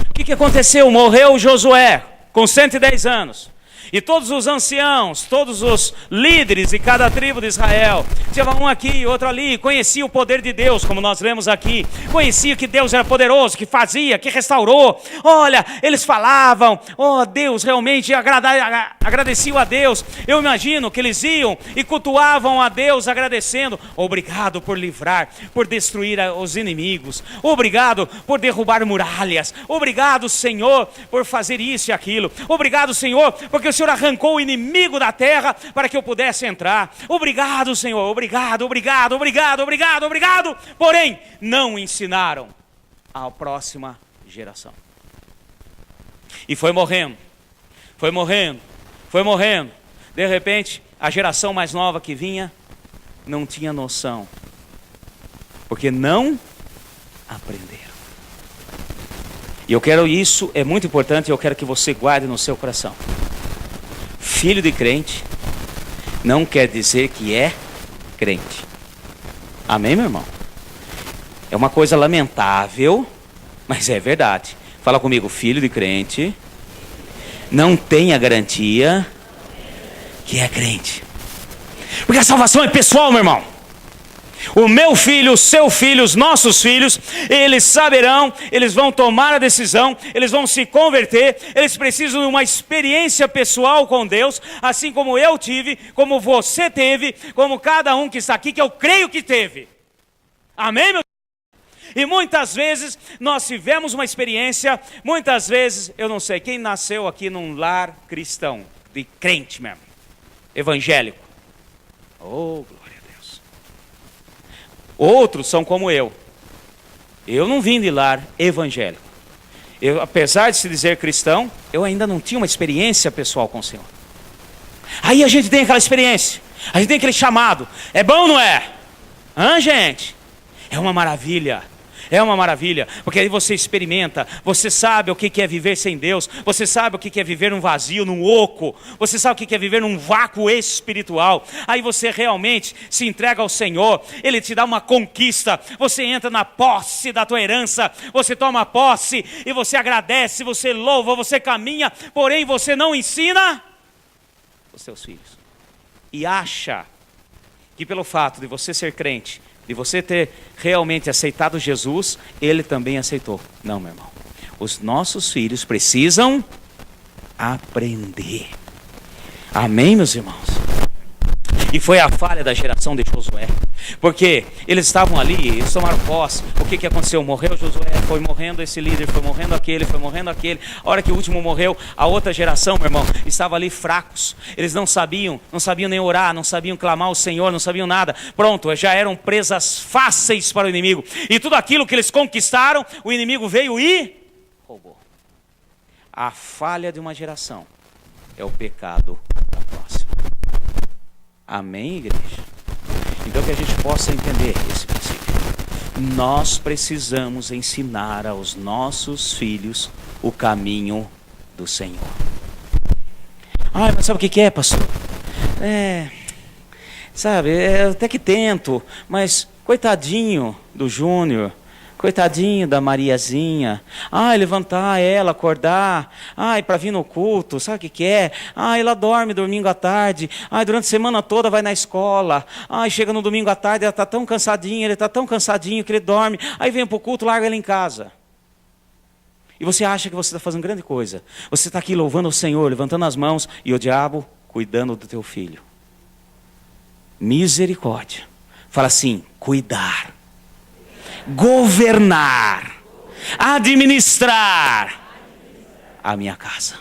O que aconteceu? Morreu Josué com 110 anos. E todos os anciãos, todos os líderes de cada tribo de Israel, tinha um aqui, outro ali, conhecia o poder de Deus, como nós lemos aqui, conhecia que Deus era poderoso, que fazia, que restaurou. Olha, eles falavam, oh Deus, realmente agradeciam a Deus. Eu imagino que eles iam e cultuavam a Deus agradecendo, obrigado por livrar, por destruir os inimigos, obrigado por derrubar muralhas, obrigado Senhor por fazer isso e aquilo, obrigado Senhor, porque o Senhor arrancou o inimigo da terra para que eu pudesse entrar. Obrigado, Senhor, obrigado, obrigado, obrigado, obrigado, obrigado. Porém, não ensinaram à próxima geração. E foi morrendo, foi morrendo, foi morrendo. De repente, a geração mais nova que vinha não tinha noção, porque não aprenderam. E E eu quero isso, é muito importante, eu quero que você guarde no seu coração. Filho de crente não quer dizer que é crente. Amém, meu irmão? É uma coisa lamentável, mas é verdade. Fala comigo, filho de crente não tem a garantia que é crente. Porque a salvação é pessoal, meu irmão. O meu filho, o seu filho, os nossos filhos, eles saberão, eles vão tomar a decisão, eles vão se converter, eles precisam de uma experiência pessoal com Deus, assim como eu tive, como você teve, como cada um que está aqui, que eu creio que teve. Amém, meu? E muitas vezes nós tivemos uma experiência, muitas vezes, eu não sei, quem nasceu aqui num lar cristão, de crente mesmo, evangélico? Oh, glória a Deus. Outros são como eu não vim de lar evangélico. Eu, apesar de se dizer cristão, eu ainda não tinha uma experiência pessoal com o Senhor. Aí a gente tem aquela experiência, a gente tem aquele chamado, é bom ou não é? Hã, gente? É uma maravilha. É uma maravilha, porque aí você experimenta, você sabe o que é viver sem Deus, você sabe o que é viver num vazio, num oco, você sabe o que é viver num vácuo espiritual. Aí você realmente se entrega ao Senhor, Ele te dá uma conquista, você entra na posse da tua herança, você toma posse e você agradece, você louva, você caminha, porém você não ensina os seus filhos. E acha que pelo fato de você ser crente, de você ter realmente aceitado Jesus, Ele também aceitou. Não, meu irmão. Os nossos filhos precisam aprender. Amém, meus irmãos? E foi a falha da geração de Josué. Porque eles estavam ali, eles tomaram posse. O que aconteceu? Morreu Josué, foi morrendo esse líder, foi morrendo aquele, foi morrendo aquele. A hora que o último morreu, a outra geração, meu irmão, estava ali fracos. Eles não sabiam nem orar, não sabiam clamar ao Senhor, não sabiam nada. Pronto, já eram presas fáceis para o inimigo. E tudo aquilo que eles conquistaram, o inimigo veio e roubou. A falha de uma geração é o pecado da próxima. Amém, igreja? Então que a gente possa entender esse princípio. Nós precisamos ensinar aos nossos filhos o caminho do Senhor. Mas sabe o que é, pastor? Eu até que tento, mas coitadinho do Júnior, coitadinho da Mariazinha. Levantar ela, acordar. Para vir no culto, sabe o que é? Ela dorme domingo à tarde. Durante a semana toda vai na escola. Chega no domingo à tarde, ela está tão cansadinha, ele está tão cansadinho que ele dorme. Aí vem para o culto, larga ela em casa. E você acha que você está fazendo grande coisa. Você está aqui louvando o Senhor, levantando as mãos, e o diabo cuidando do teu filho. Misericórdia. Fala assim, cuidar. Governar, administrar a minha casa.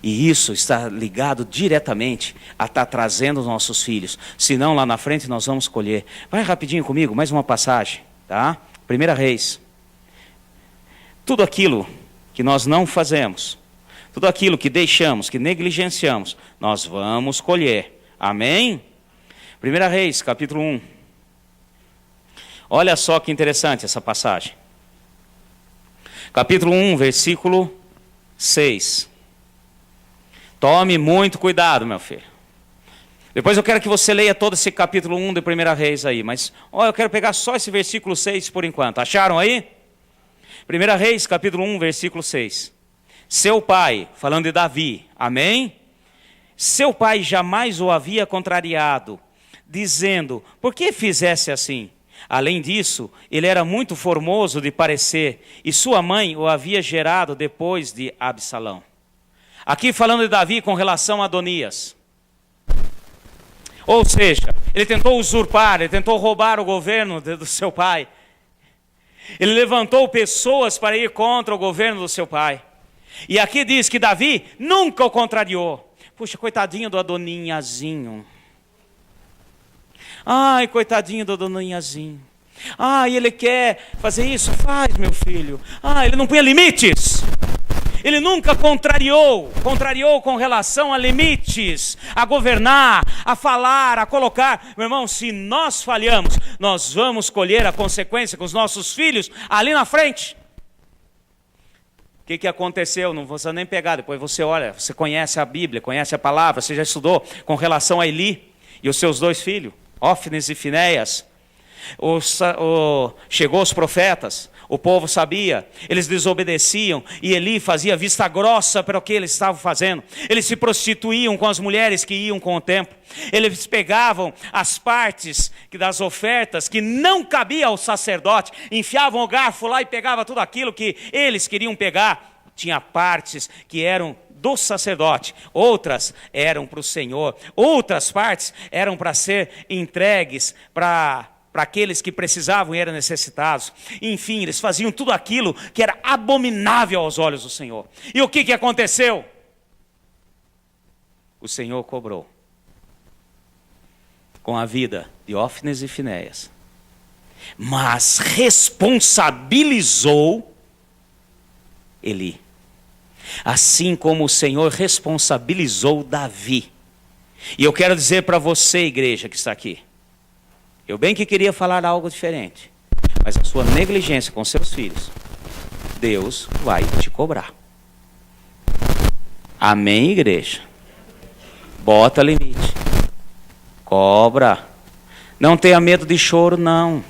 E isso está ligado diretamente a estar trazendo os nossos filhos. Senão lá na frente nós vamos colher. Vai rapidinho comigo, mais uma passagem, tá? 1 Reis. Tudo aquilo que nós não fazemos, tudo aquilo que deixamos, que negligenciamos, nós vamos colher. Amém? 1 Reis, capítulo 1. Olha só que interessante essa passagem. Capítulo 1, versículo 6. Tome muito cuidado, meu filho. Depois eu quero que você leia todo esse capítulo 1 de 1 Reis aí. Mas eu quero pegar só esse versículo 6 por enquanto. Acharam aí? 1 Reis, capítulo 1, versículo 6. Seu pai, falando de Davi, amém? Seu pai jamais o havia contrariado, dizendo, por que fizesse assim? Além disso, ele era muito formoso de parecer, e sua mãe o havia gerado depois de Absalão. Aqui falando de Davi com relação a Adonias. Ou seja, ele tentou usurpar, ele tentou roubar o governo do seu pai. Ele levantou pessoas para ir contra o governo do seu pai. E aqui diz que Davi nunca o contrariou. Puxa, coitadinho do Adoniazinho. Ai, coitadinho do Adoniazinho. Ele quer fazer isso? Faz, meu filho. Ele não põe limites. Ele nunca contrariou com relação a limites, a governar, a falar, a colocar. Meu irmão, se nós falhamos, nós vamos colher a consequência com os nossos filhos ali na frente. que aconteceu? Não vou nem pegar, depois você olha, você conhece a Bíblia, conhece a palavra, você já estudou com relação a Eli e os seus 2 filhos, Ófines e Finéias. Chegou os profetas, o povo sabia, eles desobedeciam, e Eli fazia vista grossa para o que eles estavam fazendo. Eles se prostituíam com as mulheres que iam com o templo. Eles pegavam as partes das ofertas que não cabia ao sacerdote, enfiavam o garfo lá e pegavam tudo aquilo que eles queriam pegar. Tinha partes que eram do sacerdote, outras eram para o Senhor, outras partes eram para ser entregues para aqueles que precisavam e eram necessitados. Enfim, eles faziam tudo aquilo que era abominável aos olhos do Senhor. E o que aconteceu? O Senhor cobrou com a vida de Ófines e Finéias, mas responsabilizou Eli, assim como o Senhor responsabilizou Davi. E eu quero dizer para você, igreja que está aqui, eu bem que queria falar algo diferente, mas a sua negligência com seus filhos, Deus vai te cobrar. Amém, igreja? Bota limite. Cobra. Não tenha medo de choro, não.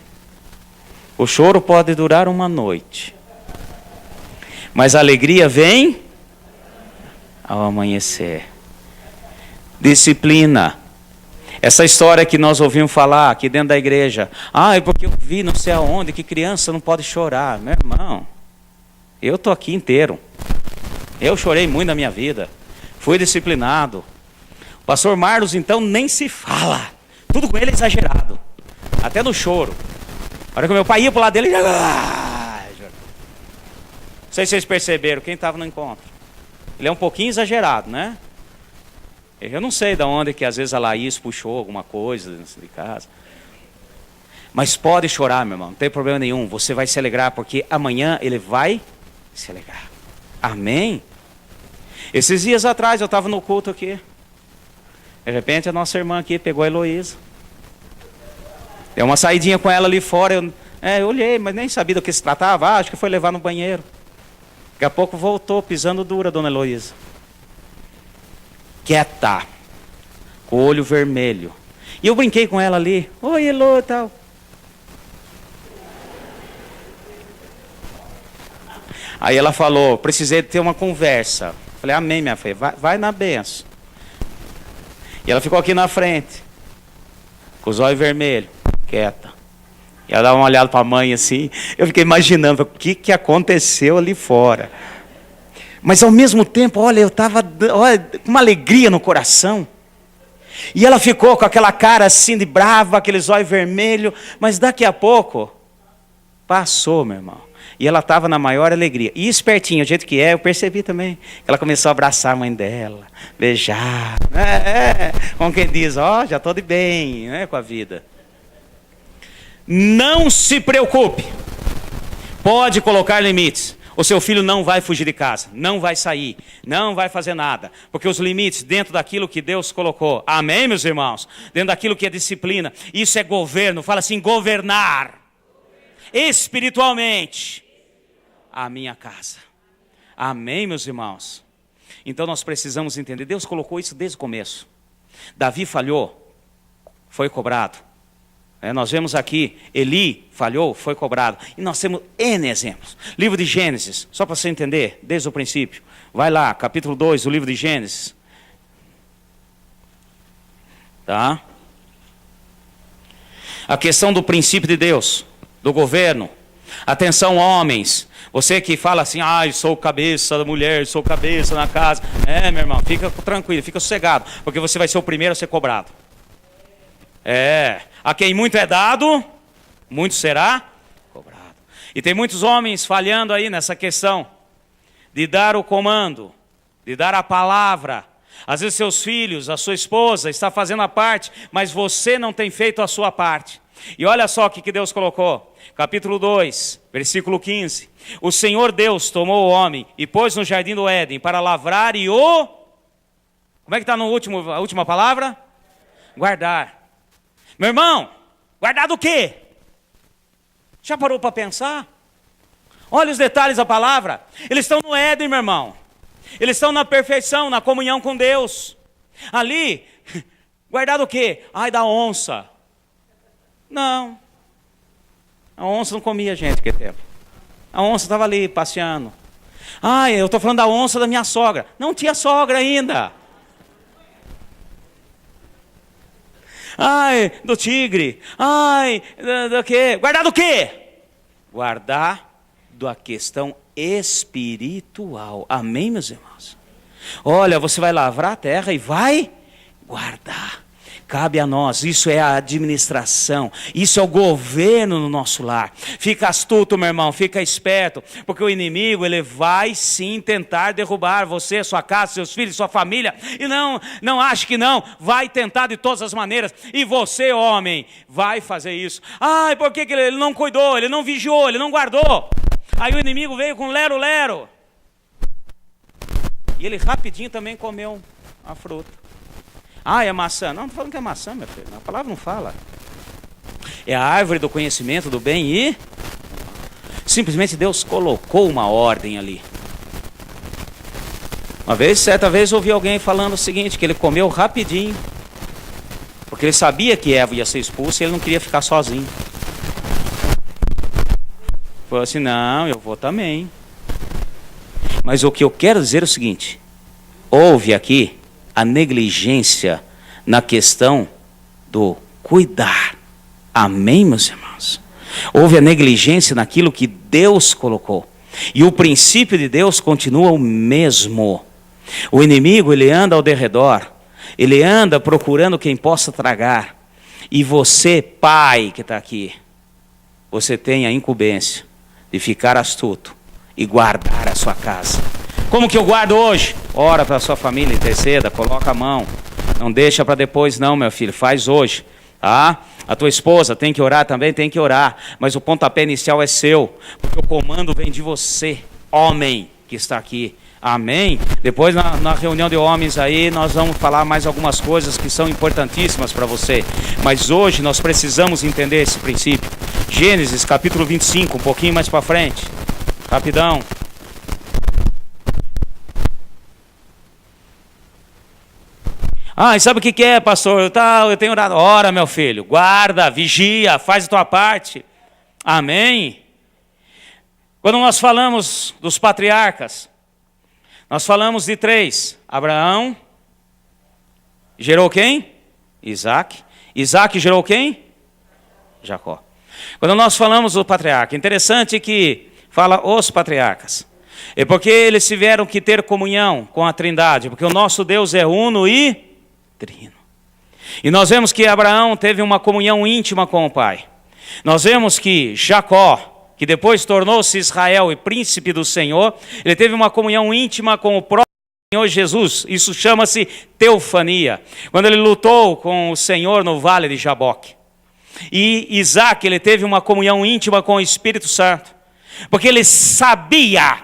O choro pode durar uma noite, mas a alegria vem ao amanhecer. Disciplina. Essa história que nós ouvimos falar aqui dentro da igreja. É porque eu vi não sei aonde que criança não pode chorar. Meu irmão, eu estou aqui inteiro. Eu chorei muito na minha vida. Fui disciplinado. O pastor Marlos, então, nem se fala. Tudo com ele é exagerado. Até no choro. A hora que meu pai ia para o lado dele... Não sei se vocês perceberam, quem estava no encontro. Ele é um pouquinho exagerado, né? Eu não sei de onde que às vezes a Laís puxou alguma coisa dentro de casa. Mas pode chorar, meu irmão, não tem problema nenhum. Você vai se alegrar, porque amanhã ele vai se alegrar. Amém? Esses dias atrás eu estava no culto aqui. De repente a nossa irmã aqui pegou a Heloísa. Deu uma saidinha com ela ali fora. Eu olhei, mas nem sabia do que se tratava. Acho que foi levar no banheiro. Daqui a pouco voltou, pisando dura, dona Heloísa. Quieta, com o olho vermelho. E eu brinquei com ela ali. Oi, Elô, tal. Aí ela falou, precisei ter uma conversa. Falei, amém, minha filha, vai na benção. E ela ficou aqui na frente, com os olhos vermelhos, quieta. E ela dava uma olhada para a mãe assim. Eu fiquei imaginando o que aconteceu ali fora. Mas ao mesmo tempo, olha, eu estava com uma alegria no coração. E ela ficou com aquela cara assim de brava, aqueles olhos vermelhos. Mas daqui a pouco, passou, meu irmão. E ela estava na maior alegria. E espertinha, do jeito que é, eu percebi também. Ela começou a abraçar a mãe dela, beijar. Como quem diz, já estou de bem, com a vida. Não se preocupe. Pode colocar limites. O seu filho não vai fugir de casa, não vai sair, não vai fazer nada. Porque os limites dentro daquilo que Deus colocou. Amém, meus irmãos? Dentro daquilo que é disciplina. Isso é governo. Fala assim, governar. Espiritualmente. A minha casa. Amém, meus irmãos? Então nós precisamos entender. Deus colocou isso desde o começo. Davi falhou. Foi cobrado. Nós vemos aqui, Eli falhou, foi cobrado. E nós temos N exemplos. Livro de Gênesis, só para você entender, desde o princípio. Vai lá, capítulo 2 do livro de Gênesis. Tá? A questão do princípio de Deus, do governo. Atenção, homens. Você que fala assim, eu sou cabeça da mulher, sou cabeça na casa. Meu irmão, fica tranquilo, fica sossegado. Porque você vai ser o primeiro a ser cobrado. A quem muito é dado, muito será cobrado. E tem muitos homens falhando aí nessa questão de dar o comando, de dar a palavra. Às vezes seus filhos, a sua esposa está fazendo a parte, mas você não tem feito a sua parte. E olha só o que Deus colocou. Capítulo 2, versículo 15. O Senhor Deus tomou o homem e pôs no jardim do Éden para lavrar e o... Como é que está a última palavra? Guardar. Meu irmão, guardar do quê? Já parou para pensar? Olha os detalhes da palavra. Eles estão no Éden, meu irmão. Eles estão na perfeição, na comunhão com Deus. Ali, guardado o quê? Ai, da onça. Não. A onça não comia gente naquele tempo. A onça estava ali passeando. Ai, eu estou falando da onça da minha sogra. Não tinha sogra ainda. Ai, do tigre. Ai, do quê? Guardar do quê? Guardar da questão espiritual. Amém, meus irmãos? Olha, você vai lavrar a terra e vai guardar. Cabe a nós, isso é a administração, isso é o governo no nosso lar. Fica astuto, meu irmão, fica esperto, porque o inimigo, ele vai sim tentar derrubar você, sua casa, seus filhos, sua família, e não ache que não, vai tentar de todas as maneiras, e você, homem, vai fazer isso. Ai, por que ele não cuidou, ele não vigiou, ele não guardou? Aí o inimigo veio com lero-lero, e ele rapidinho também comeu a fruta. Ah, é maçã. Não estou falando que é maçã, meu filho. A palavra não fala. É a árvore do conhecimento do bem e... Simplesmente Deus colocou uma ordem ali. Certa vez, ouvi alguém falando o seguinte, que ele comeu rapidinho, porque ele sabia que Eva ia ser expulsa e ele não queria ficar sozinho. Falou assim, não, eu vou também. Mas o que eu quero dizer é o seguinte, houve aqui a negligência na questão do cuidar. Amém, meus irmãos? Houve a negligência naquilo que Deus colocou. E o princípio de Deus continua o mesmo. O inimigo, ele anda ao derredor. Ele anda procurando quem possa tragar. E você, pai que está aqui, você tem a incumbência de ficar astuto e guardar a sua casa. Como que eu guardo hoje? Ora para a sua família, interceda, coloca a mão. Não deixa para depois não, meu filho, faz hoje. Tá? A tua esposa tem que orar também, tem que orar. Mas o pontapé inicial é seu, porque o comando vem de você, homem que está aqui. Amém? Depois na reunião de homens aí, nós vamos falar mais algumas coisas que são importantíssimas para você. Mas hoje nós precisamos entender esse princípio. Gênesis capítulo 25, um pouquinho mais para frente. Rapidão. Ah, e sabe o que é, pastor? Eu tenho orado. Ora, meu filho, guarda, vigia, faz a tua parte. Amém? Quando nós falamos dos patriarcas, nós falamos de 3. Abraão gerou quem? Isaac. Isaac gerou quem? Jacó. Quando nós falamos do patriarca, interessante que fala os patriarcas. É porque eles tiveram que ter comunhão com a Trindade, porque o nosso Deus é uno e trino. E nós vemos que Abraão teve uma comunhão íntima com o Pai. Nós vemos que Jacó, que depois tornou-se Israel e príncipe do Senhor, ele teve uma comunhão íntima com o próprio Senhor Jesus. Isso chama-se teofania. Quando ele lutou com o Senhor no vale de Jaboque. E Isaac, ele teve uma comunhão íntima com o Espírito Santo. Porque ele sabia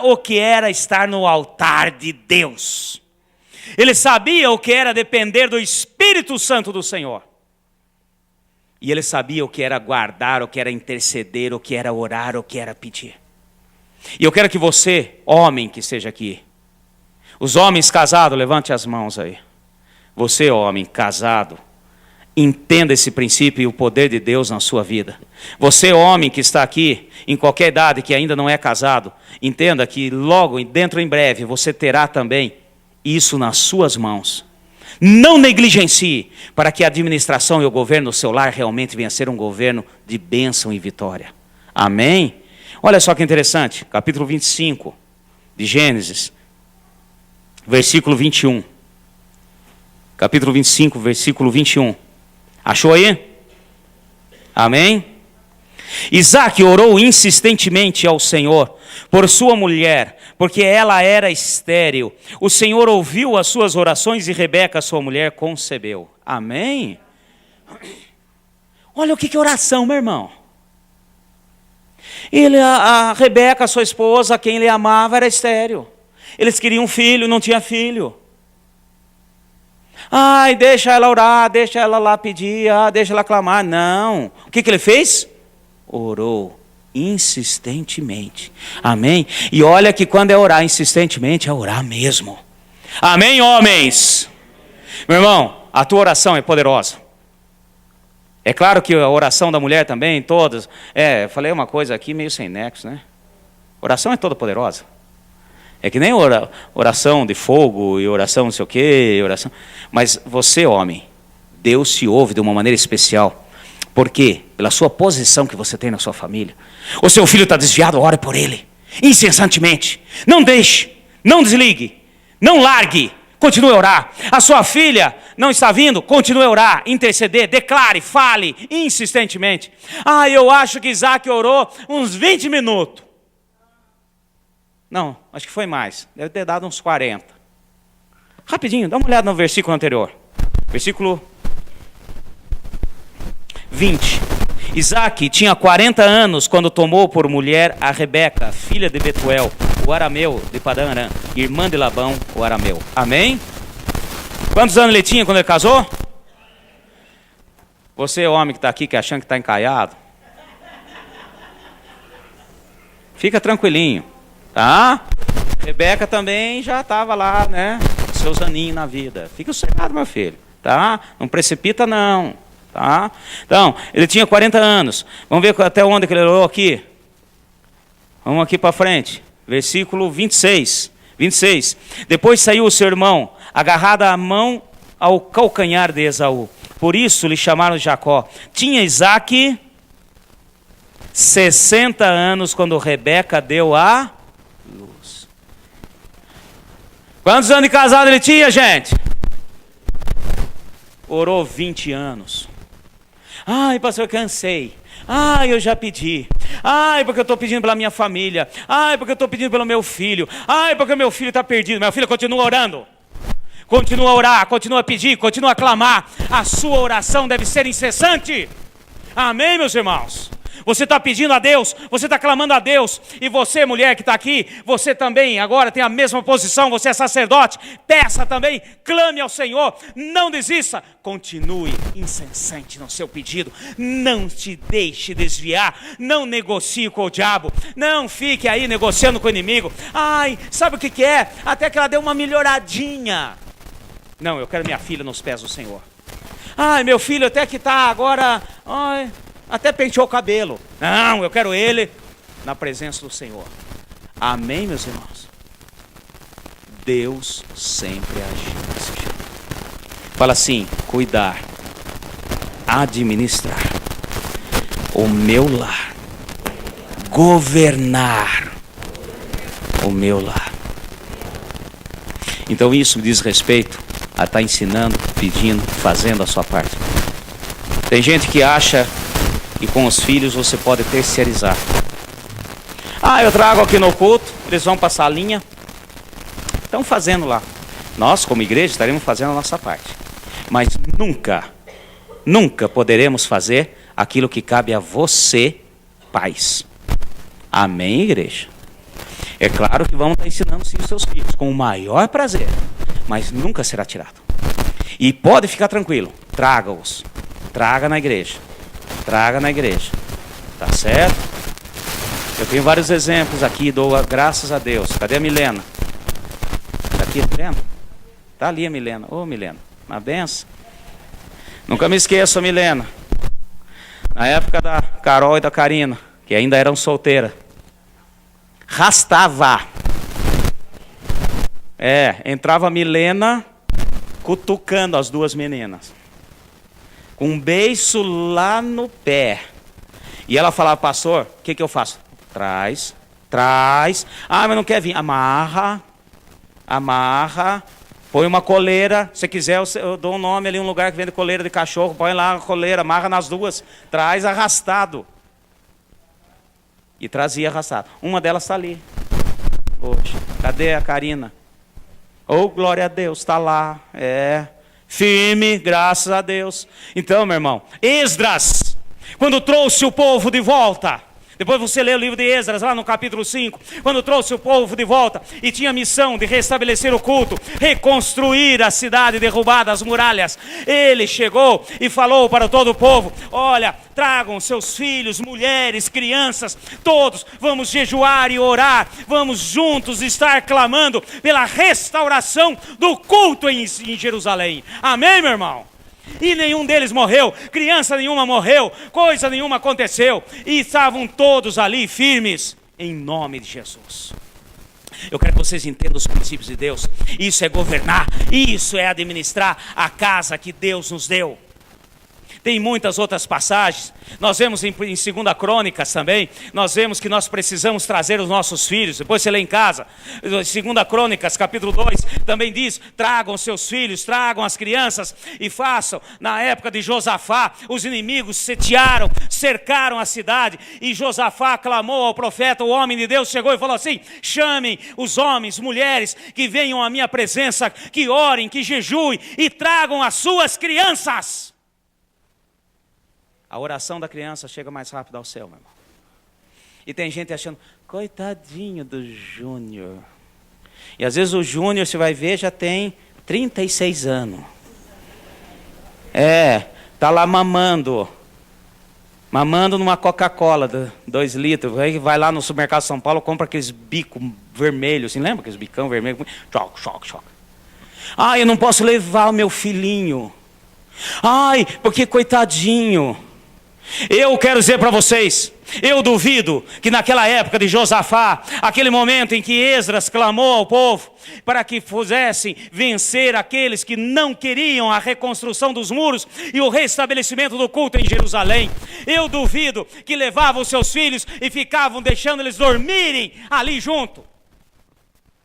o que era estar no altar de Deus. Ele sabia o que era depender do Espírito Santo do Senhor. E ele sabia o que era guardar, o que era interceder, o que era orar, o que era pedir. E eu quero que você, homem que esteja aqui, os homens casados, levante as mãos aí. Você, homem casado, entenda esse princípio e o poder de Deus na sua vida. Você, homem que está aqui, em qualquer idade que ainda não é casado, entenda que logo, dentro em breve, você terá também isso nas suas mãos. Não negligencie para que a administração e o governo do seu lar realmente venha a ser um governo de bênção e vitória. Amém? Olha só que interessante, capítulo 25 de Gênesis, versículo 21. Capítulo 25, versículo 21. Achou aí? Amém? Isaac orou insistentemente ao Senhor por sua mulher, porque ela era estéril. O Senhor ouviu as suas orações e Rebeca, sua mulher, concebeu. Amém? Olha o que é oração, meu irmão. A Rebeca, sua esposa, quem ele amava, era estéril. Eles queriam um filho, não tinha filho. Ai, deixa ela orar, deixa ela lá pedir, deixa ela clamar. Não. O que ele fez? Orou insistentemente. Amém? E olha que quando é orar insistentemente, é orar mesmo. Amém, homens? Meu irmão, a tua oração é poderosa. É claro que a oração da mulher também, todas. Falei uma coisa aqui meio sem nexo, né? Oração é toda poderosa. É que nem oração de fogo e oração não sei o quê, oração. Mas você, homem, Deus te ouve de uma maneira especial. Por quê? Pela sua posição que você tem na sua família. O seu filho está desviado, ore por ele. Incessantemente. Não deixe, não desligue, não largue. Continue a orar. A sua filha não está vindo, continue a orar, interceder, declare, fale, insistentemente. Eu acho que Isaac orou uns 20 minutos. Não, acho que foi mais. Deve ter dado uns 40. Rapidinho, dá uma olhada no versículo anterior. Versículo 20. Isaac tinha 40 anos quando tomou por mulher a Rebeca, filha de Betuel, o arameu de Padã Arã, irmã de Labão, o arameu. Amém? Quantos anos ele tinha quando ele casou? Você, homem que está aqui, que achando que está encaiado, fica tranquilinho, tá? Rebeca também já estava lá, né? Seus aninhos na vida. Fica sossegado, meu filho, tá? Não precipita, não. Tá? Então, ele tinha 40 anos. Vamos ver até onde que ele orou aqui. Vamos aqui para frente. Versículo 26. Depois saiu o seu irmão, agarrado a mão ao calcanhar de Esaú. Por isso lhe chamaram Jacó. Tinha Isaac 60 anos quando Rebeca deu a luz. Quantos anos de casado ele tinha, gente? Orou 20 anos. Pastor, eu cansei. Eu já pedi. Porque eu estou pedindo pela minha família. Porque eu estou pedindo pelo meu filho. Porque o meu filho está perdido. Meu filho continua orando. Continua a orar, continua a pedir, continua a clamar. A sua oração deve ser incessante. Amém, meus irmãos? Você está pedindo a Deus, você está clamando a Deus. E você, mulher que está aqui, você também agora tem a mesma posição, você é sacerdote. Peça também, clame ao Senhor, não desista. Continue incessante no seu pedido. Não te deixe desviar, não negocie com o diabo. Não fique aí negociando com o inimigo. Sabe o que é? Até que ela deu uma melhoradinha. Não, eu quero minha filha nos pés do Senhor. Meu filho até que está agora... até penteou o cabelo. Não, eu quero ele na presença do Senhor. Amém, meus irmãos? Deus sempre agiu desse jeito. Fala assim, cuidar, administrar o meu lar, governar o meu lar. Então isso diz respeito a estar ensinando, pedindo, fazendo a sua parte. Tem gente que acha e com os filhos você pode terceirizar. Eu trago aqui no culto, eles vão para a salinha. Estão fazendo lá. Nós, como igreja, estaremos fazendo a nossa parte. Mas nunca poderemos fazer aquilo que cabe a você, pais. Amém, igreja? É claro que vamos estar ensinando sim os seus filhos, com o maior prazer. Mas nunca será tirado. E pode ficar tranquilo, traga-os. Traga na igreja. Traga na igreja, tá certo? Eu tenho vários exemplos aqui, dou graças a Deus. Cadê a Milena? Tá aqui a Milena? Tá ali a Milena. Milena, uma benção. Nunca me esqueço, Milena. Na época da Carol e da Karina, que ainda eram solteiras. Rastava. Entrava a Milena cutucando as duas meninas. Um beiço lá no pé. E ela falava, pastor, o que eu faço? Traz. Mas não quer vir. Amarra. Põe uma coleira. Se quiser, eu dou um nome ali, um lugar que vende coleira de cachorro. Põe lá a coleira, amarra nas duas. Traz arrastado. E trazia arrastado. Uma delas está ali. Hoje. Cadê a Karina? Glória a Deus, está lá. Firme, graças a Deus. Então, meu irmão, Esdras, quando trouxe o povo de volta, Depois você lê o livro de Esdras, lá no capítulo 5, quando trouxe o povo de volta e tinha a missão de restabelecer o culto, reconstruir a cidade derrubada, as muralhas. Ele chegou e falou para todo o povo: olha, tragam seus filhos, mulheres, crianças, todos, vamos jejuar e orar, vamos juntos estar clamando pela restauração do culto em Jerusalém. Amém, meu irmão? E nenhum deles morreu, criança nenhuma morreu, coisa nenhuma aconteceu, e estavam todos ali firmes, em nome de Jesus. Eu quero que vocês entendam os princípios de Deus. Isso é governar, isso é administrar a casa que Deus nos deu. Tem muitas outras passagens. Nós vemos em 2 Crônicas também. Nós vemos que nós precisamos trazer os nossos filhos. Depois você lê em casa. 2 Crônicas, capítulo 2, também diz: tragam seus filhos, tragam as crianças e façam. Na época de Josafá, os inimigos sitiaram, cercaram a cidade. E Josafá clamou ao profeta, o homem de Deus chegou e falou assim: chamem os homens, mulheres que venham à minha presença, que orem, que jejuem e tragam as suas crianças. A oração da criança chega mais rápido ao céu, meu irmão. E tem gente achando: coitadinho do Júnior. E às vezes o Júnior, você vai ver, já tem 36 anos. Tá lá mamando numa Coca-Cola, 2 litros. Vai lá no supermercado de São Paulo, compra aqueles bicos vermelhos, assim, lembra aqueles bicão vermelho? Choque. Eu não posso levar o meu filhinho. Porque coitadinho. Eu quero dizer para vocês, eu duvido que naquela época de Josafá, aquele momento em que Esdras clamou ao povo para que pudessem vencer aqueles que não queriam a reconstrução dos muros e o restabelecimento do culto em Jerusalém, eu duvido que levavam seus filhos e ficavam deixando eles dormirem ali junto.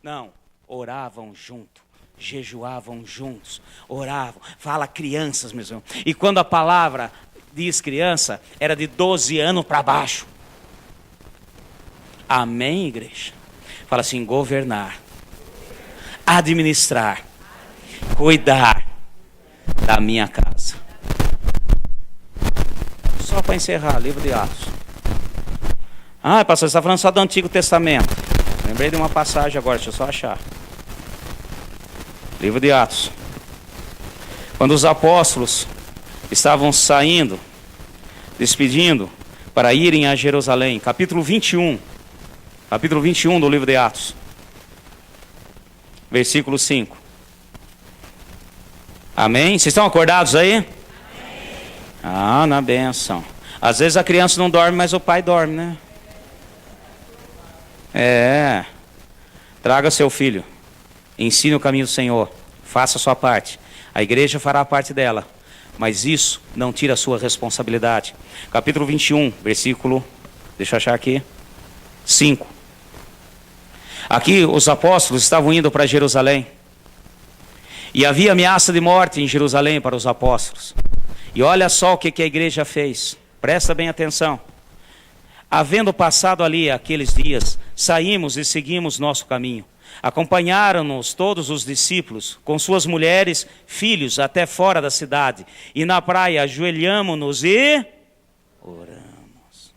Não, oravam junto. Jejuavam juntos, oravam. Fala crianças, meus irmãos. E quando a palavra diz criança, era de 12 anos para baixo. Amém, igreja? Fala assim: governar, administrar, cuidar da minha casa. Só para encerrar, livro de Atos. Pastor, você está falando só do Antigo Testamento. Lembrei de uma passagem agora, deixa eu só achar. Livro de Atos. Quando os apóstolos estavam saindo, despedindo, para irem a Jerusalém. Capítulo 21. Capítulo 21 do livro de Atos. Versículo 5. Amém? Vocês estão acordados aí? Amém. Na bênção. Às vezes a criança não dorme, mas o pai dorme, né? Traga seu filho. Ensine o caminho do Senhor, faça a sua parte, a igreja fará a parte dela, mas isso não tira a sua responsabilidade. Capítulo 21, versículo, deixa eu achar aqui, 5. Aqui os apóstolos estavam indo para Jerusalém, e havia ameaça de morte em Jerusalém para os apóstolos. E olha só o que a igreja fez, presta bem atenção. Havendo passado ali aqueles dias, saímos e seguimos nosso caminho. Acompanharam-nos todos os discípulos, com suas mulheres, filhos, até fora da cidade. E na praia ajoelhamo-nos e oramos.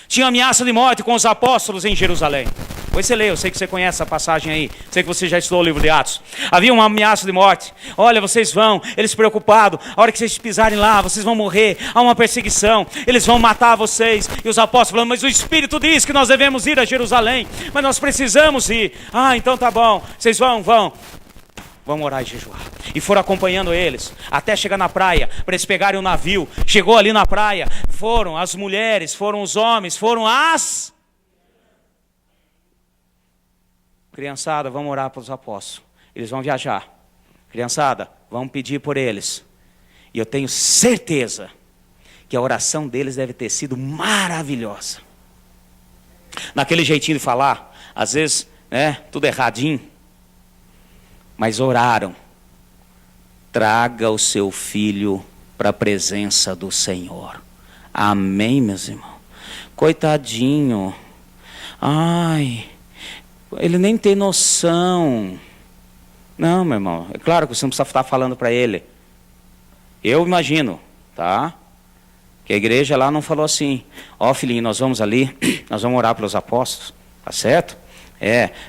Tinha ameaça de morte com os apóstolos em Jerusalém. Depois você lê, eu sei que você conhece essa passagem aí. Sei que você já estudou o livro de Atos. Havia uma ameaça de morte. Olha, vocês vão, eles preocupados. A hora que vocês pisarem lá, vocês vão morrer. Há uma perseguição. Eles vão matar vocês. E os apóstolos falando: mas o Espírito diz que nós devemos ir a Jerusalém. Mas nós precisamos ir. Então tá bom. Vocês vão. Vamos orar e jejuar. E foram acompanhando eles, até chegar na praia, para eles pegarem o navio. Chegou ali na praia, foram as mulheres, foram os homens, foram as... Criançada, vamos orar para os apóstolos. Eles vão viajar. Criançada, vamos pedir por eles. E eu tenho certeza que a oração deles deve ter sido maravilhosa. Naquele jeitinho de falar, às vezes, tudo erradinho. Mas oraram: traga o seu filho para a presença do Senhor. Amém, meus irmãos? Coitadinho. Ele nem tem noção. Não, meu irmão, é claro que você não precisa estar falando para ele. Eu imagino, tá? Que a igreja lá não falou assim, ó filhinho, nós vamos ali, nós vamos orar pelos apóstolos, tá certo?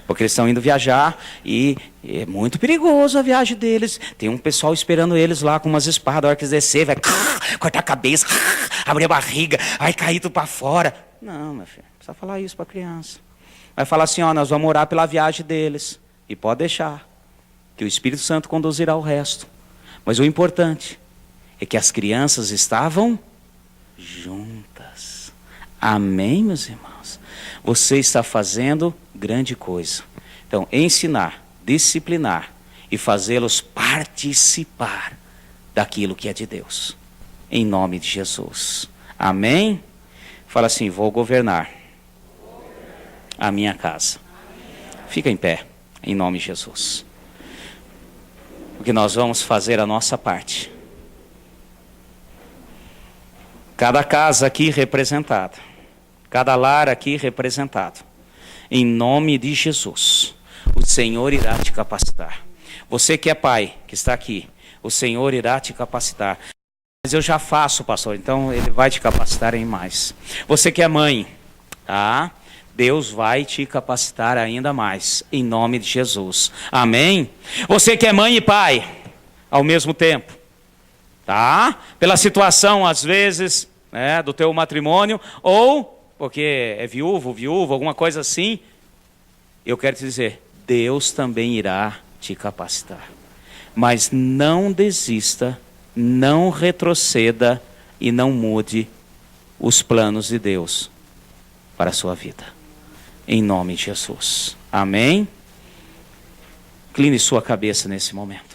Porque eles estão indo viajar e é muito perigoso a viagem deles. Tem um pessoal esperando eles lá com umas espadas, a hora que eles descer, vai cortar a cabeça, abrir a barriga, vai cair tudo para fora. Não, meu filho, não precisa falar isso para a criança. Vai falar assim, ó, nós vamos orar pela viagem deles. E pode deixar, que o Espírito Santo conduzirá o resto. Mas o importante é que as crianças estavam juntas. Amém, meus irmãos? Você está fazendo grande coisa. Então, ensinar, disciplinar e fazê-los participar daquilo que é de Deus. Em nome de Jesus. Amém? Fala assim, vou governar a minha casa. Fica em pé, em nome de Jesus. Porque nós vamos fazer a nossa parte. Cada casa aqui representada. Cada lar aqui representado. Em nome de Jesus. O Senhor irá te capacitar. Você que é pai, que está aqui. O Senhor irá te capacitar. Mas eu já faço, pastor. Então Ele vai te capacitar em mais. Você que é mãe. Tá? Deus vai te capacitar ainda mais. Em nome de Jesus. Amém? Você que é mãe e pai. Ao mesmo tempo. Tá? Pela situação, às vezes, né, do teu matrimônio. Ou porque é viúva, alguma coisa assim, eu quero te dizer, Deus também irá te capacitar. Mas não desista, não retroceda e não mude os planos de Deus para a sua vida. Em nome de Jesus. Amém? Incline sua cabeça nesse momento.